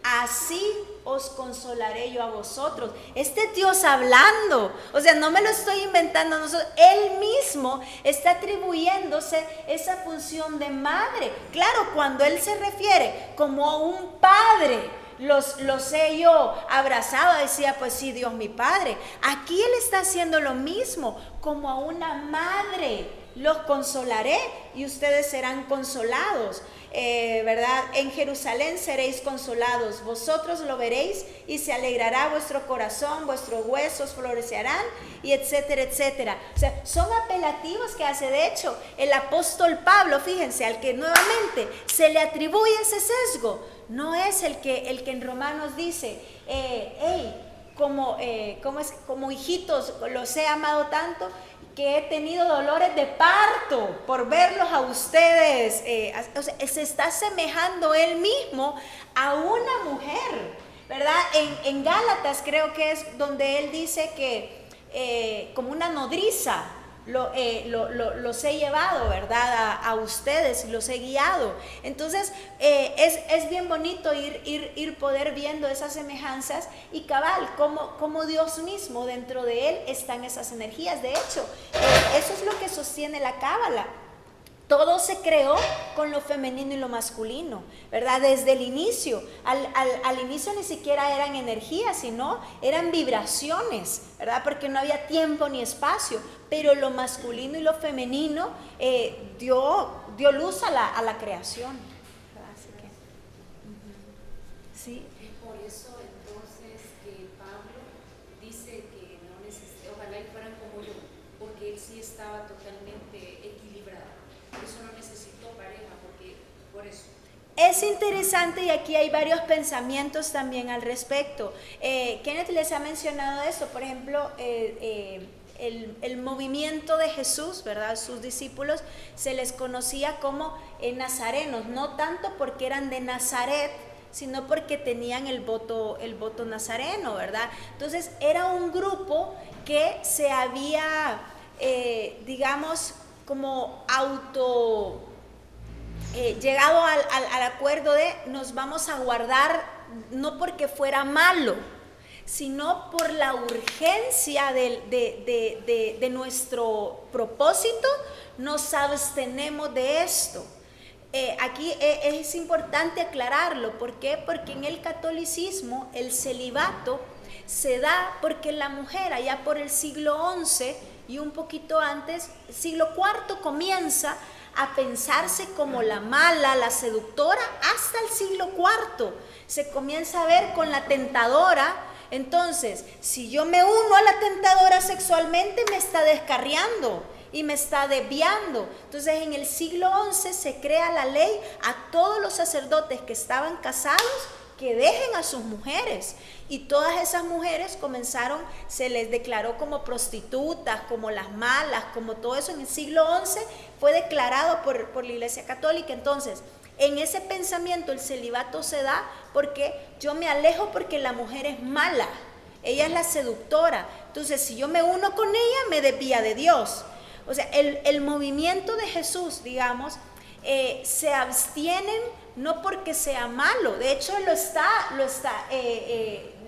así os consolaré yo a vosotros. Este Dios hablando, o sea, no me lo estoy inventando nosotros, Él mismo está atribuyéndose esa función de madre. Claro, cuando Él se refiere como a un padre, los he yo abrazado, decía, pues sí, Dios mi Padre. Aquí Él está haciendo lo mismo, como a una madre. Los consolaré y ustedes serán consolados, ¿verdad? En Jerusalén seréis consolados, vosotros lo veréis y se alegrará vuestro corazón, vuestros huesos florecerán, y etcétera, etcétera. O sea, son apelativos que hace. De hecho, el apóstol Pablo, fíjense, al que nuevamente se le atribuye ese sesgo, no es el que en Romanos dice, como hijitos los he amado tanto, que he tenido dolores de parto por verlos a ustedes. O sea, se está asemejando Él mismo a una mujer, ¿verdad? En Gálatas creo que es donde Él dice que como una nodriza los he llevado, ¿verdad? A ustedes, los he guiado. Entonces es bien bonito ir poder viendo esas semejanzas y cabal, como Dios mismo dentro de Él están esas energías. De hecho, eso es lo que sostiene la cábala. Todo se creó con lo femenino y lo masculino, ¿verdad? Desde el inicio. Al inicio ni siquiera eran energías, sino eran vibraciones, ¿verdad? Porque no había tiempo ni espacio. Pero lo masculino y lo femenino dio luz a la creación. Así que, sí. Es por eso entonces que Pablo dice que no necesita, ojalá y fueran como yo, porque él sí estaba totalmente equilibrado. Por eso no necesitó pareja, porque por eso. Es interesante y aquí hay varios pensamientos también al respecto. Kenneth les ha mencionado eso, por ejemplo, el movimiento de Jesús, ¿verdad? Sus discípulos se les conocía como nazarenos, no tanto porque eran de Nazaret, sino porque tenían el voto nazareno, ¿verdad? Entonces era un grupo que se había, digamos, como llegado al acuerdo de nos vamos a guardar, no porque fuera malo, sino por la urgencia de nuestro propósito, nos abstenemos de esto. Aquí es importante aclararlo. ¿Por qué? Porque en el catolicismo el celibato se da porque la mujer allá por el siglo XI y un poquito antes, siglo IV, comienza a pensarse como la mala, la seductora. Hasta el siglo IV se comienza a ver con la tentadora. Entonces, si yo me uno a la tentadora sexualmente, me está descarriando y me está desviando. Entonces, en el siglo XI se crea la ley a todos los sacerdotes que estaban casados que dejen a sus mujeres. Y todas esas mujeres se les declaró como prostitutas, como las malas, como todo eso. En el siglo XI fue declarado por la Iglesia Católica. Entonces, en ese pensamiento el celibato se da porque yo me alejo porque la mujer es mala, ella es la seductora. Entonces, si yo me uno con ella, me desvía de Dios. O sea, el movimiento de Jesús, digamos, se abstienen no porque sea malo. De hecho,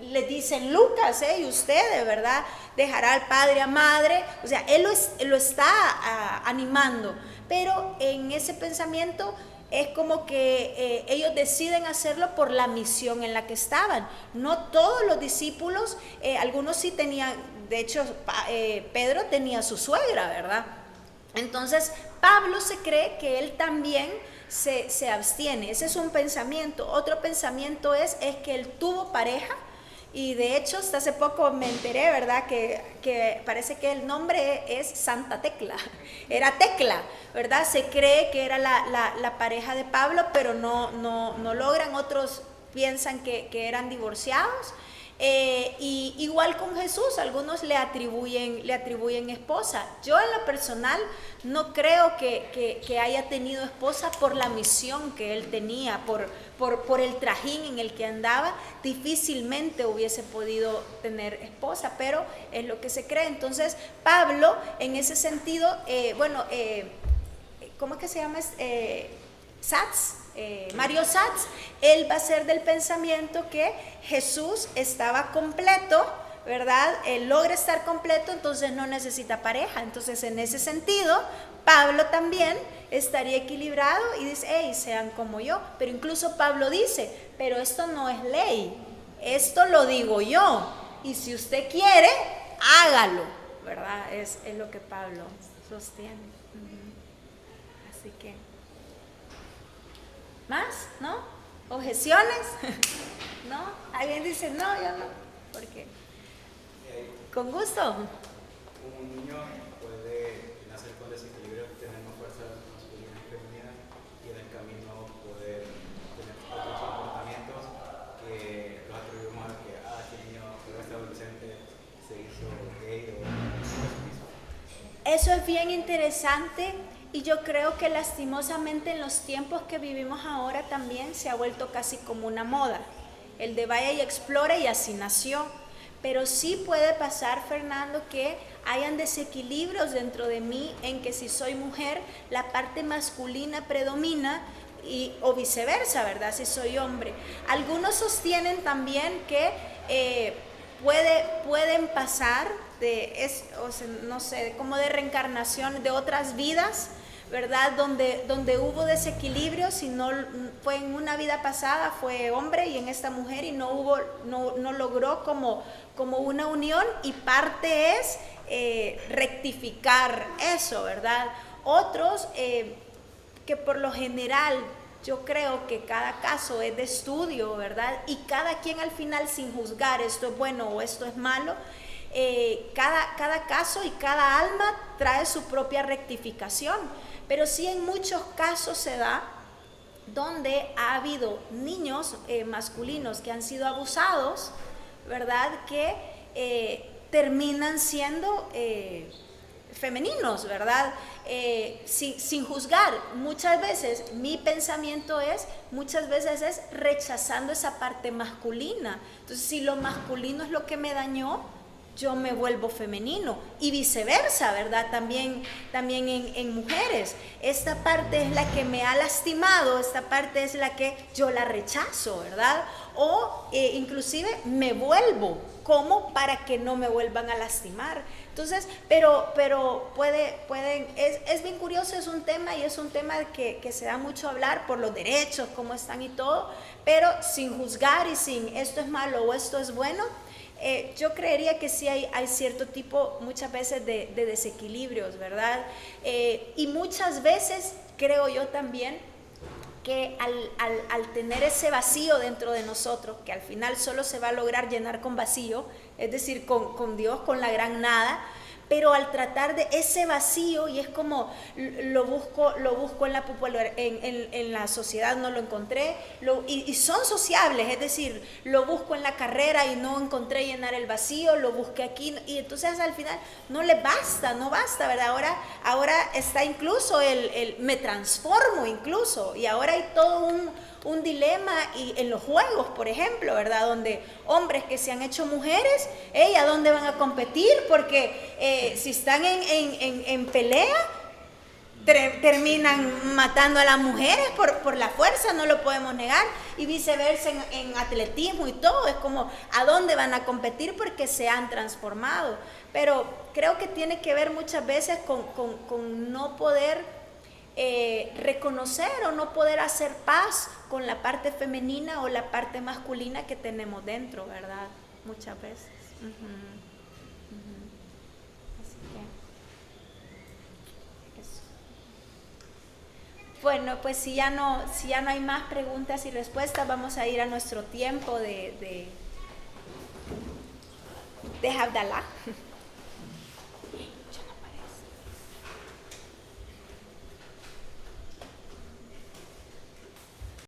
le dicen Lucas, y ustedes, ¿verdad? Dejará al padre a madre. O sea, él lo está animando. Pero en ese pensamiento es como que ellos deciden hacerlo por la misión en la que estaban. No todos los discípulos, algunos sí tenían, de hecho, Pedro tenía su suegra, ¿verdad? Entonces, Pablo se cree que él también se abstiene. Ese es un pensamiento. Otro pensamiento es que él tuvo pareja. Y de hecho, hasta hace poco me enteré, ¿verdad? Que parece que el nombre es Santa Tecla. Era Tecla, ¿verdad? Se cree que era la pareja de Pablo, pero no logran. Otros piensan que eran divorciados. Y igual con Jesús, algunos le atribuyen esposa. Yo en lo personal no creo que haya tenido esposa por la misión que él tenía, por el trajín en el que andaba. Difícilmente hubiese podido tener esposa, pero es lo que se cree. Entonces Pablo, en ese sentido, ¿cómo es que se llama? Sats, Mario Satz, él va a ser del pensamiento que Jesús estaba completo, ¿verdad? Él logra estar completo, entonces no necesita pareja. Entonces, en ese sentido, Pablo también estaría equilibrado y dice, hey, sean como yo. Pero incluso Pablo dice, pero esto no es ley, esto lo digo yo. Y si usted quiere, hágalo, ¿verdad? Es lo que Pablo sostiene. Así que, ¿más? ¿No? ¿Objeciones? ¿No? ¿Alguien dice, no, yo no? ¿Por qué? Con gusto. Un niño puede nacer con desequilibrio, tener más fuerza masculina y femenina, y en el camino poder tener otros comportamientos que los atribuimos a que este niño, este adolescente, se hizo gay o se hizo. Eso es bien interesante, y yo creo que lastimosamente en los tiempos que vivimos ahora también se ha vuelto casi como una moda, el de vaya y explore, y así nació. Pero sí puede pasar, Fernando, que hayan desequilibrios dentro de mí, en que si soy mujer, la parte masculina predomina, o viceversa, ¿verdad? Si soy hombre. Algunos sostienen también que pueden pasar no sé, como de reencarnación de otras vidas, ¿verdad? Donde hubo desequilibrio, si no fue en una vida pasada, fue hombre, y en esta mujer, y no logró como una unión, y parte es rectificar eso, ¿verdad? Otros que por lo general yo creo que cada caso es de estudio, ¿verdad? Y cada quien al final, sin juzgar esto es bueno o esto es malo, cada caso y cada alma trae su propia rectificación. Pero sí, en muchos casos se da donde ha habido niños masculinos que han sido abusados, ¿verdad? Que terminan siendo femeninos, ¿verdad? Sin juzgar. Muchas veces mi pensamiento es rechazando esa parte masculina. Entonces, si lo masculino es lo que me dañó, yo me vuelvo femenino, y viceversa, ¿verdad? También en mujeres. Esta parte es la que me ha lastimado, esta parte es la que yo la rechazo, ¿verdad? O inclusive me vuelvo como para que no me vuelvan a lastimar. Entonces, pero es bien curioso, es un tema, y es un tema que se da mucho a hablar por los derechos, cómo están y todo, pero sin juzgar y sin esto es malo o esto es bueno. Yo creería que sí hay cierto tipo, muchas veces, de desequilibrios, ¿verdad? Y muchas veces creo yo también que al tener ese vacío dentro de nosotros, que al final solo se va a lograr llenar con vacío, es decir, con Dios, con la gran nada, pero al tratar de ese vacío, y es como lo busco en la sociedad, no lo encontré, y son sociables, es decir, lo busco en la carrera y no encontré llenar el vacío, lo busqué aquí, y entonces al final no basta, ¿verdad? Ahora está incluso el me transformo incluso, y ahora hay todo un dilema, y en los juegos, por ejemplo, ¿verdad? Donde hombres que se han hecho mujeres, ¿a dónde van a competir? Porque si están en pelea, terminan matando a las mujeres por la fuerza, no lo podemos negar, y viceversa en atletismo y todo, es como ¿a dónde van a competir? Porque se han transformado. Pero creo que tiene que ver muchas veces con no poder reconocer o no poder hacer paz con la parte femenina o la parte masculina que tenemos dentro, ¿verdad? Muchas veces. Así que eso. Bueno, pues si ya no hay más preguntas y respuestas, vamos a ir a nuestro tiempo de Havdalah.